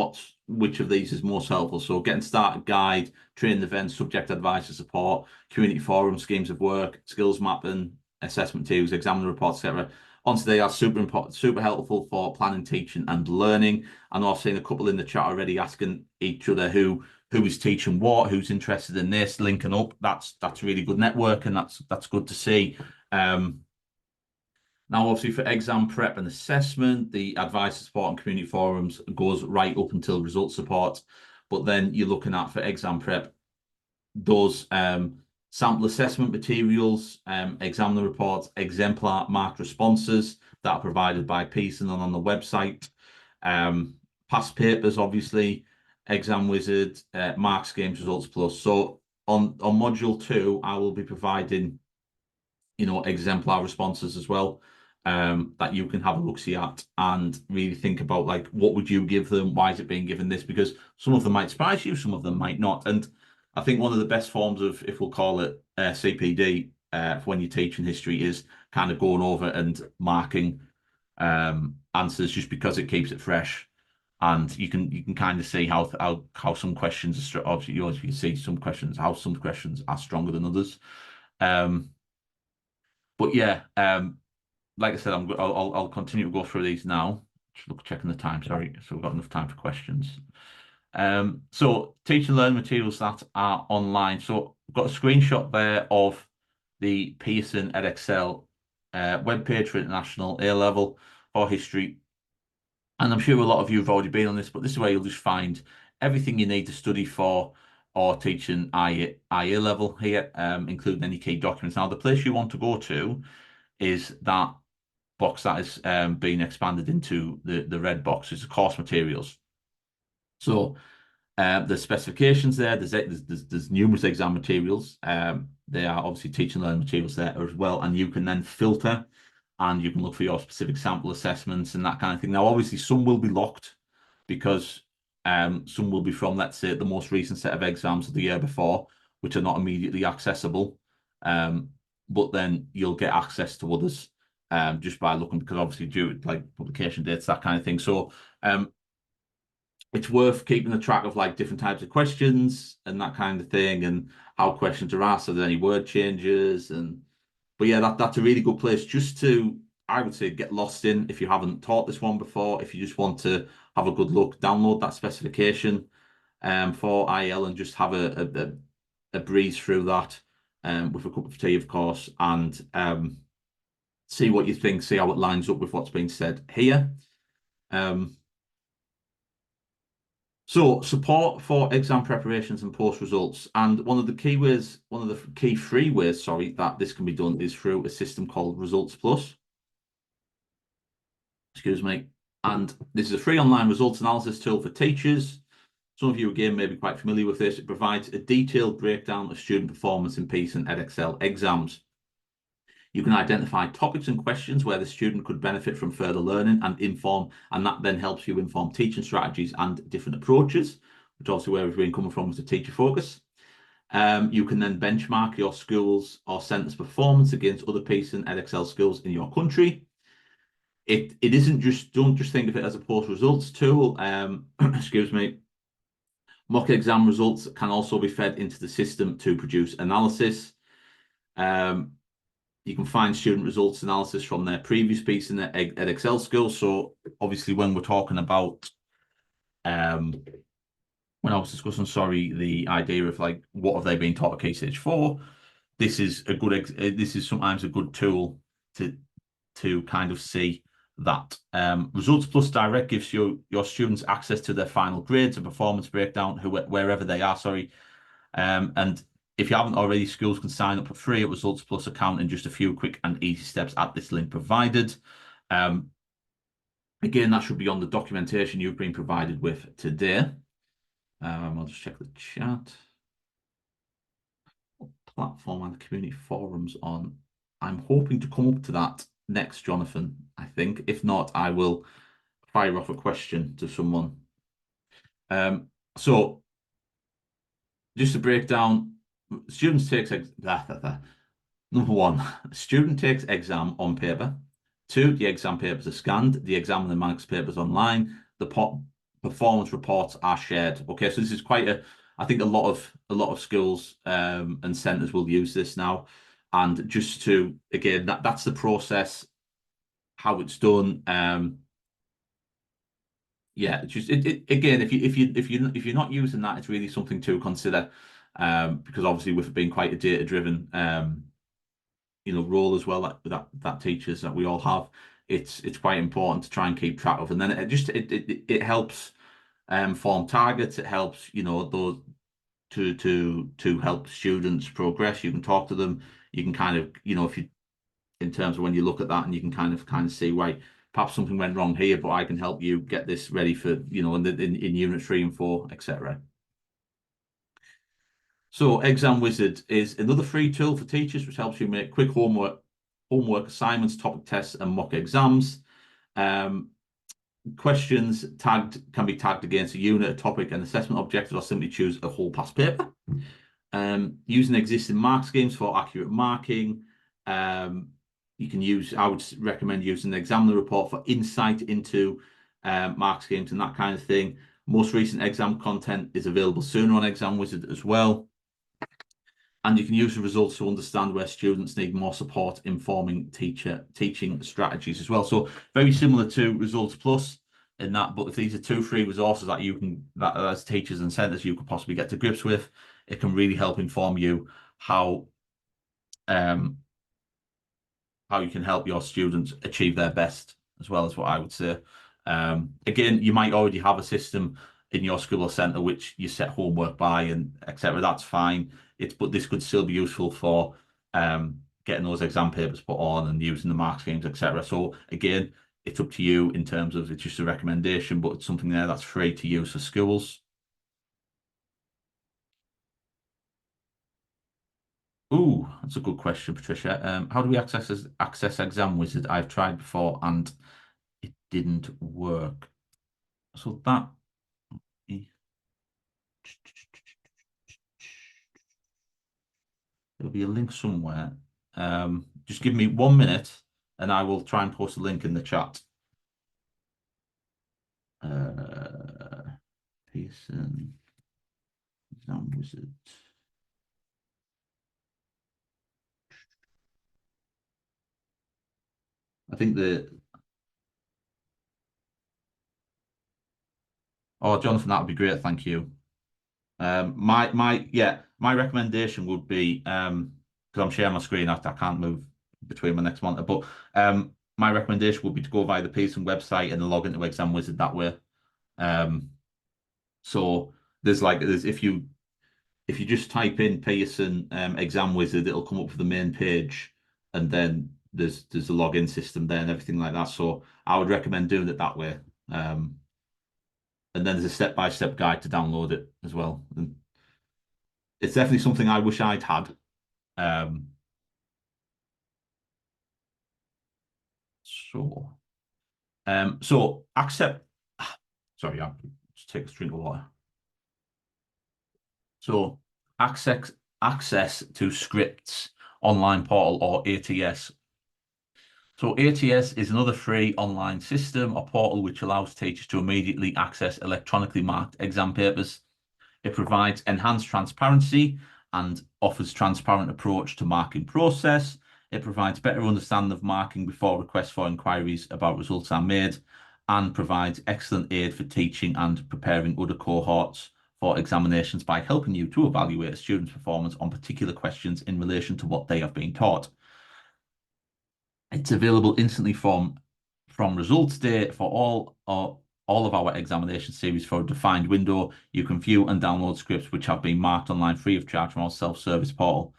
[SPEAKER 1] which of these is most helpful. So getting started guide, training events, subject advisor support, community forum, schemes of work, skills mapping, assessment tools, examiner reports, etc. Honestly, they are super important, super helpful for planning, teaching, and learning. I know I've seen a couple in the chat already asking each other who is teaching what, who's interested in this, linking up. That's really good network, and that's good to see. Now, obviously, for exam prep and assessment, the advisor support and community forums goes right up until results support. But then you're looking at, for exam prep, those sample assessment materials, examiner reports, exemplar marked responses that are provided by Pearson and on the website, past papers, obviously, Exam Wizard, marks, games, results plus. So on module 2, I will be providing, exemplar responses as well, that you can have a look-see at and really think about, like, what would you give them? Why is it being given this? Because some of them might surprise you, some of them might not. And I think one of the best forms of, if we'll call it CPD, for when you're teaching history, is kind of going over and marking answers, just because it keeps it fresh. And you can kind of see how some questions are, obviously you can see how some questions are stronger than others. But yeah, like I said, I'll continue to go through these now. Just checking the time, sorry. So we've got enough time for questions. So teach and learn materials that are online. So I've got a screenshot there of the Pearson Edexcel webpage for international A level or history. And I'm sure a lot of you have already been on this, but this is where you'll just find everything you need to study for or teaching IA level here, including any key documents. Now, the place you want to go to is that box that is being expanded into the red box. It's the course materials. So there's specifications there. There's numerous exam materials. They are obviously teach and learn materials there as well, and you can then filter and you can look for your specific sample assessments and that kind of thing. Now, obviously, some will be locked because some will be from, let's say, the most recent set of exams of the year before, which are not immediately accessible. But then you'll get access to others just by looking, because obviously due to like publication dates, that kind of thing. So it's worth keeping a track of like different types of questions and that kind of thing, and how questions are asked. Are there any word changes? But yeah, that's a really good place just to, I would say, get lost in if you haven't taught this one before. If you just want to have a good look, download that specification for IL and just have a breeze through that with a cup of tea, of course, and see what you think, see how it lines up with what's being said here. So support for exam preparations and post results. And one of the key free ways, that this can be done is through a system called Results Plus. Excuse me. And this is a free online results analysis tool for teachers. Some of you, again, may be quite familiar with this. It provides a detailed breakdown of student performance in Pearson Edexcel exams. You can identify topics and questions where the student could benefit from further learning and inform, and that then helps you inform teaching strategies and different approaches, which also where we've been coming from as a teacher focus. You can then benchmark your schools or centres' performance against other Pearson Edexcel schools in your country. It isn't just, don't just think of it as a post results tool. Excuse me. Mock exam results can also be fed into the system to produce analysis. You can find student results analysis from their previous piece in the Edexcel skills. So obviously when we're talking about, when I was discussing, the idea of like, what have they been taught at Key Stage 4? This is a good, this is sometimes a good tool to kind of see that. Results Plus Direct gives your students access to their final grades and performance breakdown, wherever they are, and if you haven't already, schools can sign up for free at Results Plus account in just a few quick and easy steps at this link provided. Again, that should be on the documentation you've been provided with today. I'll just check the chat. Platform and the community forums on. I'm hoping to come up to that next, Jonathan, I think. If not, I will fire off a question to someone. So just to break down, students takes number one, student takes exam on paper. 2, the exam papers are scanned. The exam and the marks papers online. The performance reports are shared. Okay, so this is quite I think a lot of schools and centres will use this now. And just to, again, that's the process, how it's done. Yeah, just again, if you're not using that, it's really something to consider, because obviously with it being quite a data driven role as well that teachers that we all have, it's quite important to try and keep track of, and then it helps form targets. It helps those to help students progress. You can talk to them. You can kind of if you, in terms of when you look at that, and you can kind of see, right, perhaps something went wrong here, but I can help you get this ready for in unit 3 and 4, etc. So Exam Wizard is another free tool for teachers, which helps you make quick homework assignments, topic tests, and mock exams. Questions can be tagged against a unit, a topic, and assessment objective, or simply choose a whole past paper. Using existing mark schemes for accurate marking. You can use, I would recommend using the examiner report for insight into mark schemes and that kind of thing. Most recent exam content is available sooner on Exam Wizard as well. And you can use the results to understand where students need more support informing teaching strategies as well. So very similar to Results Plus in that, but if these are 2 free resources that as teachers and centres you could possibly get to grips with, it can really help inform you how you can help your students achieve their best as well, as what I would say. Again, you might already have a system in your school or centre which you set homework by and etc. That's fine. But this could still be useful for getting those exam papers put on and using the mark schemes, etc. So again, it's up to you in terms of, it's just a recommendation, but it's something there that's free to use for schools. Ooh, that's a good question, Patricia. How do we access Exam Wizard? I've tried before and it didn't work. So that there'll be a link somewhere. Just give me 1 minute and I will try and post a link in the chat. Pearson Exam Wizard. I think oh, Jonathan, that would be great. Thank you. My recommendation would be, because I'm sharing my screen, I can't move between my next monitor, but my recommendation would be to go via the Pearson website and log into Exam Wizard that way. So there's if you just type in Pearson Exam Wizard, it'll come up for the main page, and then there's a login system there and everything like that. So I would recommend doing it that way. And then there's a step-by-step guide to download it as well. And it's definitely something I wish I'd had. So accept. Sorry, I'll just take a drink of water. So access to Scripts online portal, or ATS. So ATS is another free online system or portal which allows teachers to immediately access electronically marked exam papers. It provides enhanced transparency and offers transparent approach to marking process. It provides better understanding of marking before requests for inquiries about results are made, and provides excellent aid for teaching and preparing other cohorts for examinations by helping you to evaluate a student's performance on particular questions in relation to what they have been taught. It's available instantly from results day for all of our examination series for a defined window. You can view and download scripts which have been marked online free of charge from our self-service portal.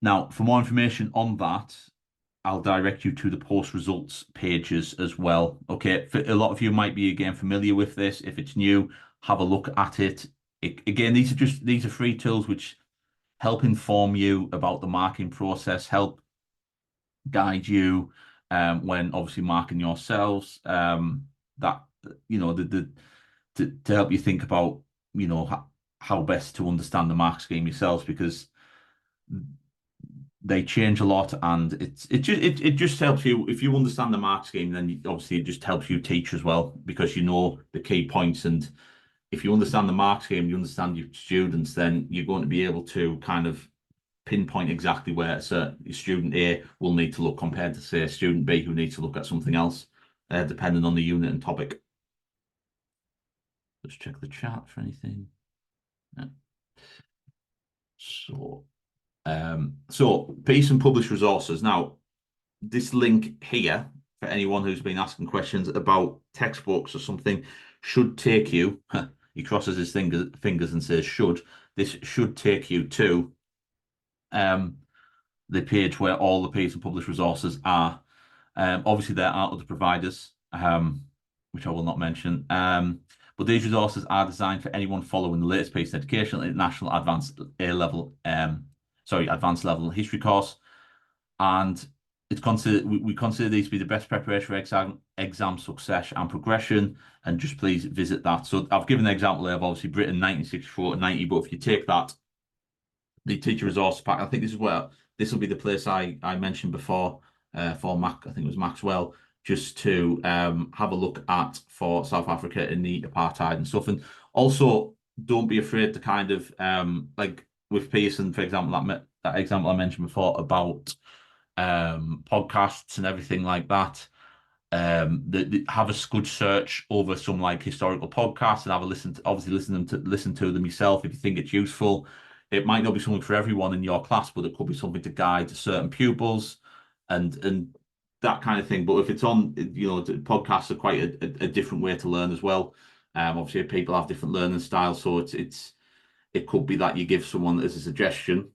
[SPEAKER 1] Now, for more information on that, I'll direct you to the post results pages as well. Okay, for a lot of you might be again familiar with this. If it's new, have a look at it. Again, these are free tools which help inform you about the marking process, help guide you when obviously marking yourselves. That to help you think about how best to understand the mark scheme yourselves, because they change a lot, and it just helps you. If you understand the mark scheme, then obviously it just helps you teach as well, because you know the key points. And if you understand the mark scheme, you understand your students, then you're going to be able to kind of pinpoint exactly where student A will need to look compared to, say, student B, who needs to look at something else, depending on the unit and topic. Let's check the chat for anything. Yeah. So Pearson published resources. Now, this link here, for anyone who's been asking questions about textbooks or something, should take you, he crosses his fingers and says should, this should take you to the page where all the Pearson published resources are. Obviously, there are other providers, which I will not mention. But these resources are designed for anyone following the latest Pearson Educational International Advanced Advanced Level History course, and it's considered. We consider these to be the best preparation for exam success and progression. And just please visit that. So I've given an example there of obviously Britain 1964 to 90, but if you take that, the teacher resource pack, I think this will be the place I mentioned before for Mac. I think it was Maxwell, just to have a look at for South Africa in the apartheid and stuff. And also, don't be afraid to kind of like with Pearson, for example, that example I mentioned before about podcasts and everything like that. Have a good search over some like historical podcasts and have a listen to, obviously listen to them yourself if you think it's useful. It might not be something for everyone in your class, but it could be something to guide certain pupils and that kind of thing. But if it's on, podcasts are quite a different way to learn as well. Obviously, people have different learning styles, so it could be that you give someone as a suggestion.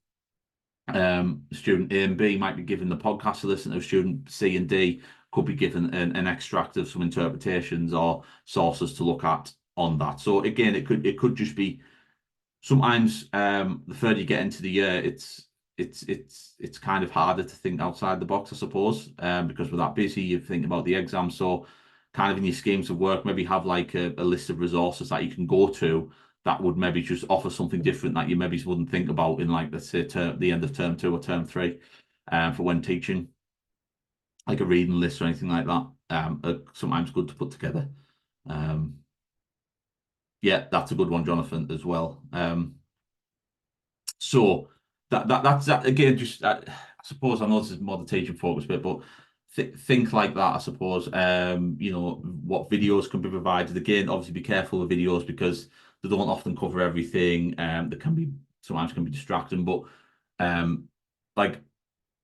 [SPEAKER 1] Student A and B might be given the podcast to listen to. Student C and D could be given an extract of some interpretations or sources to look at on that. So again, it could just be sometimes the further you get into the year, it's kind of harder to think outside the box, I suppose, because we're that busy. You think about the exam, so kind of in your schemes of work, maybe have like a list of resources that you can go to that would maybe just offer something different that you maybe wouldn't think about in, like, let's say the end of term 2 or term 3, for when teaching, like a reading list or anything like that. Are sometimes good to put together. Yeah, that's a good one, Jonathan, as well. So that's that again. Just I suppose I know this is more the teaching focus bit, but think like that. I suppose what videos can be provided. Again, obviously be careful with videos because they don't often cover everything. They sometimes can be distracting, but like,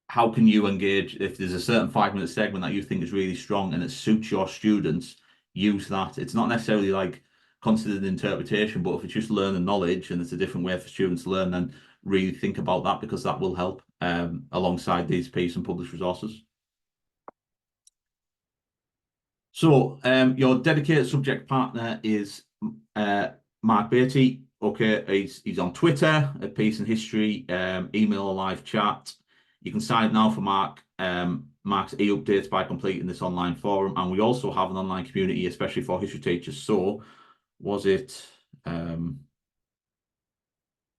[SPEAKER 1] how can you engage if there's a certain 5-minute segment that you think is really strong and it suits your students? Use that. It's not necessarily like considered interpretation, but if it's just learning knowledge and it's a different way for students to learn, then really think about that, because that will help alongside these Pearson published resources. So your dedicated subject partner is Mark Beatty. Okay, he's on Twitter at Pearson History, email or live chat. You can sign up now for Mark marks e-updates by completing this online forum. And we also have an online community, especially for history teachers. So was it,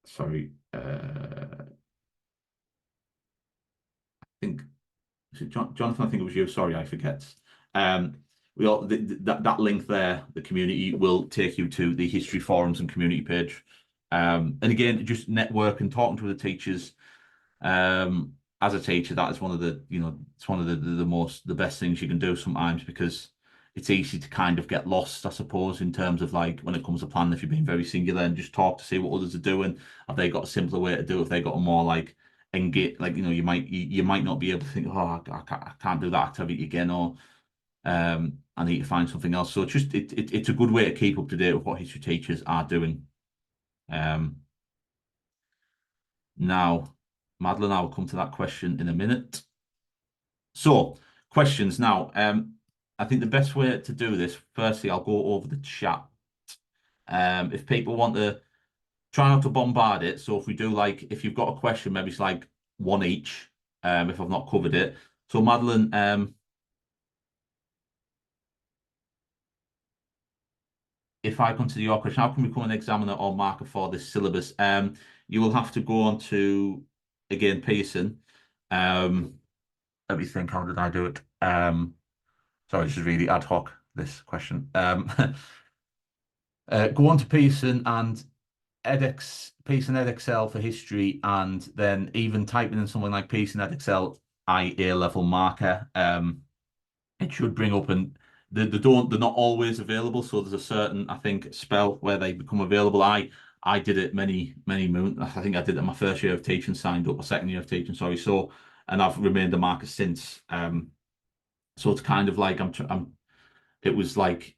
[SPEAKER 1] sorry, I think, Jonathan, I think it was you. Sorry, I forget. We all that link there, the community will take you to the history forums and community page. And again, just network and talking to the teachers. As a teacher, that is one of the, it's one of the best things you can do sometimes, because it's easy to kind of get lost, I suppose, in terms of like when it comes to planning, if you're being very singular, and just talk to see what others are doing. Have they got a simpler way to do it? Have they got a more like engage, like, you might not be able to think, oh, I can't do that activity again, or I need to find something else. So it's a good way to keep up to date with what history teachers are doing. Now, Madeline, I will come to that question in a minute. So, questions now. I think the best way to do this, firstly, I'll go over the chat. If people want to try not to bombard it. So if we do like, if you've got a question, maybe it's like one each, if I've not covered it. So Madeline, if I consider your question, how can we become an examiner or marker for this syllabus? You will have to go on to, again, Pearson. Let me think, how did I do it? Sorry, this is really ad hoc, this question. Go on to Pearson and Pearson Edexcel for history, and then even typing in something like Pearson Edexcel IA level marker, it should bring up, and they're not always available. So there's a certain, I think, spell where they become available. I did it many moons. I think I did it in my first year of teaching, signed up, or second year of teaching, sorry. So, and I've remained a marker since. So it's kind of like it was like,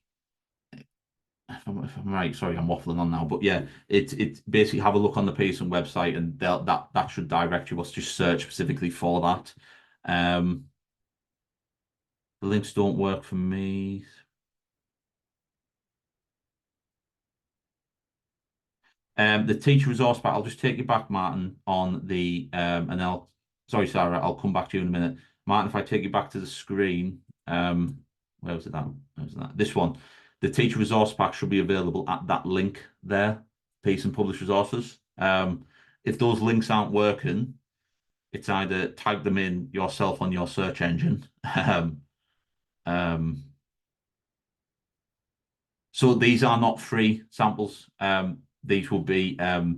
[SPEAKER 1] if I'm right, sorry, I'm waffling on now, but yeah, it's basically have a look on the Pearson website, and that should direct you. Just search specifically for that. The links don't work for me. The teacher resource pack, I'll just take you back, Martin, on the and sorry, Sarah, I'll come back to you in a minute. Martin, if I take you back to the screen, where was it that? Where was that? This one. The teacher resource pack should be available at that link there, Pearson Published Resources. If those links aren't working, it's either type them in yourself on your search engine. So these are not free samples. These will be to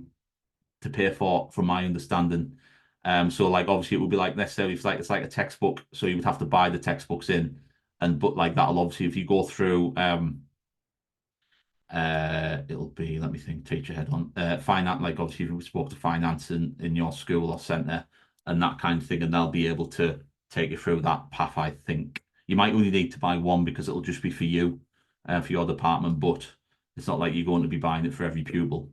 [SPEAKER 1] pay for, from my understanding. So like obviously it would be like necessarily it's like a textbook, so you would have to buy the textbooks in, but like that'll obviously, if you go through it'll be, let me think, teacher head on finance, like obviously if you spoke to finance in your school or centre and that kind of thing, and they'll be able to take you through that path. I think you might only need to buy one because it'll just be for you, for your department, but it's not like you're going to be buying it for every pupil.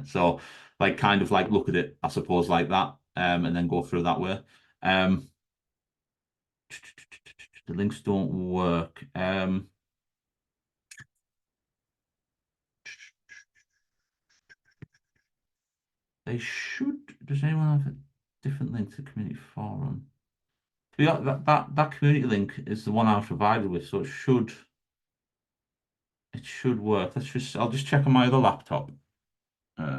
[SPEAKER 1] So like kind of like look at it, I suppose, like that, and then go through that way. The links don't work. They should. Does anyone have a different link to community forum? Yeah, that community link is the one I was provided with, so it should work. I'll just check on my other laptop. What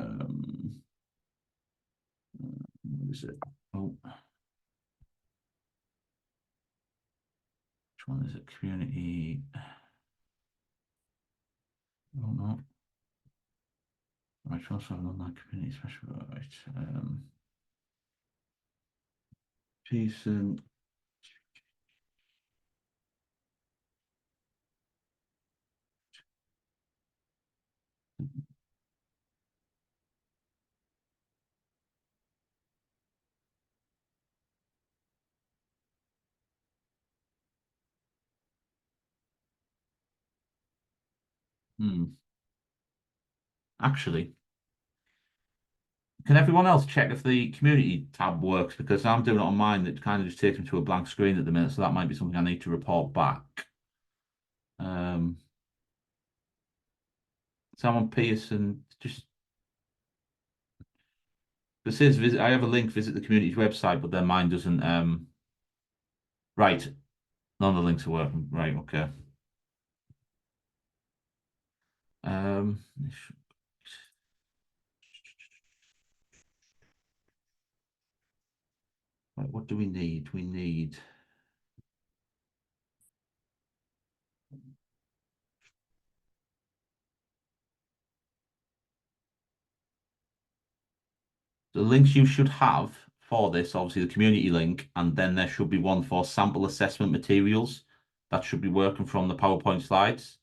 [SPEAKER 1] is it? Oh, which one is it? Community. Oh no. Right, also have an online community special. Right. Pearson. Actually, can everyone else check if the community tab works? Because I'm doing it on mine. It kind of just takes me to a blank screen at the minute, so that might be something I need to report back. Someone Pearson, just It says visit. I have a link. Visit the community's website, but then mine doesn't. Right. None of the links are working. Right. Okay. Um. Right, what do we need? We need. The links you should have for this, obviously the community link, and then there should be one for sample assessment materials. That should be working from the PowerPoint slides.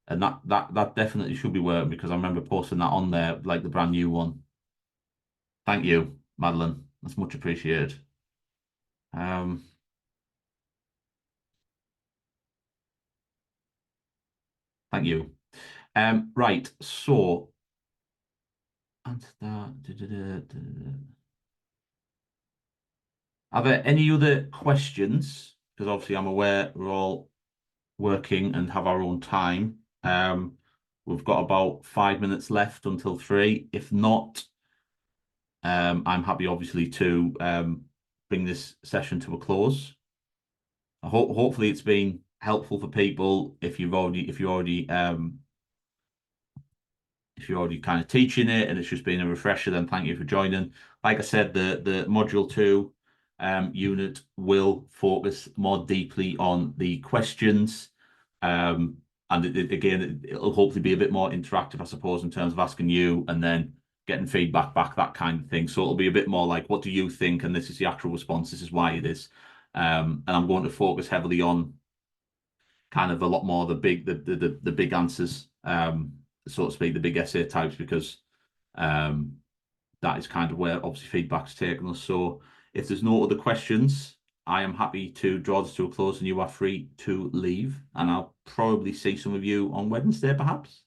[SPEAKER 1] And that definitely should be working because I remember posting that on there, like the brand new one. Thank you, Madeline. That's much appreciated. Um, thank you. Right, so and that. Are there any other questions? Because obviously I'm aware we're all working and have our own time. We've got about 5 minutes left until 3. If not, I'm happy obviously to bring this session to a close. Hopefully it's been helpful for people if you're already kind of teaching it and it's just been a refresher, then thank you for joining. Like I said, the module 2 unit will focus more deeply on the questions. And again, it'll hopefully be a bit more interactive, I suppose, in terms of asking you and then getting feedback back, that kind of thing. So it'll be a bit more like, what do you think? And this is the actual response. This is why it is. And I'm going to focus heavily on kind of a lot more the big answers, so to speak, the big essay types, because that is kind of where obviously feedback's taken us. So if there's no other questions, I am happy to draw this to a close and you are free to leave. And I'll probably see some of you on Wednesday, perhaps.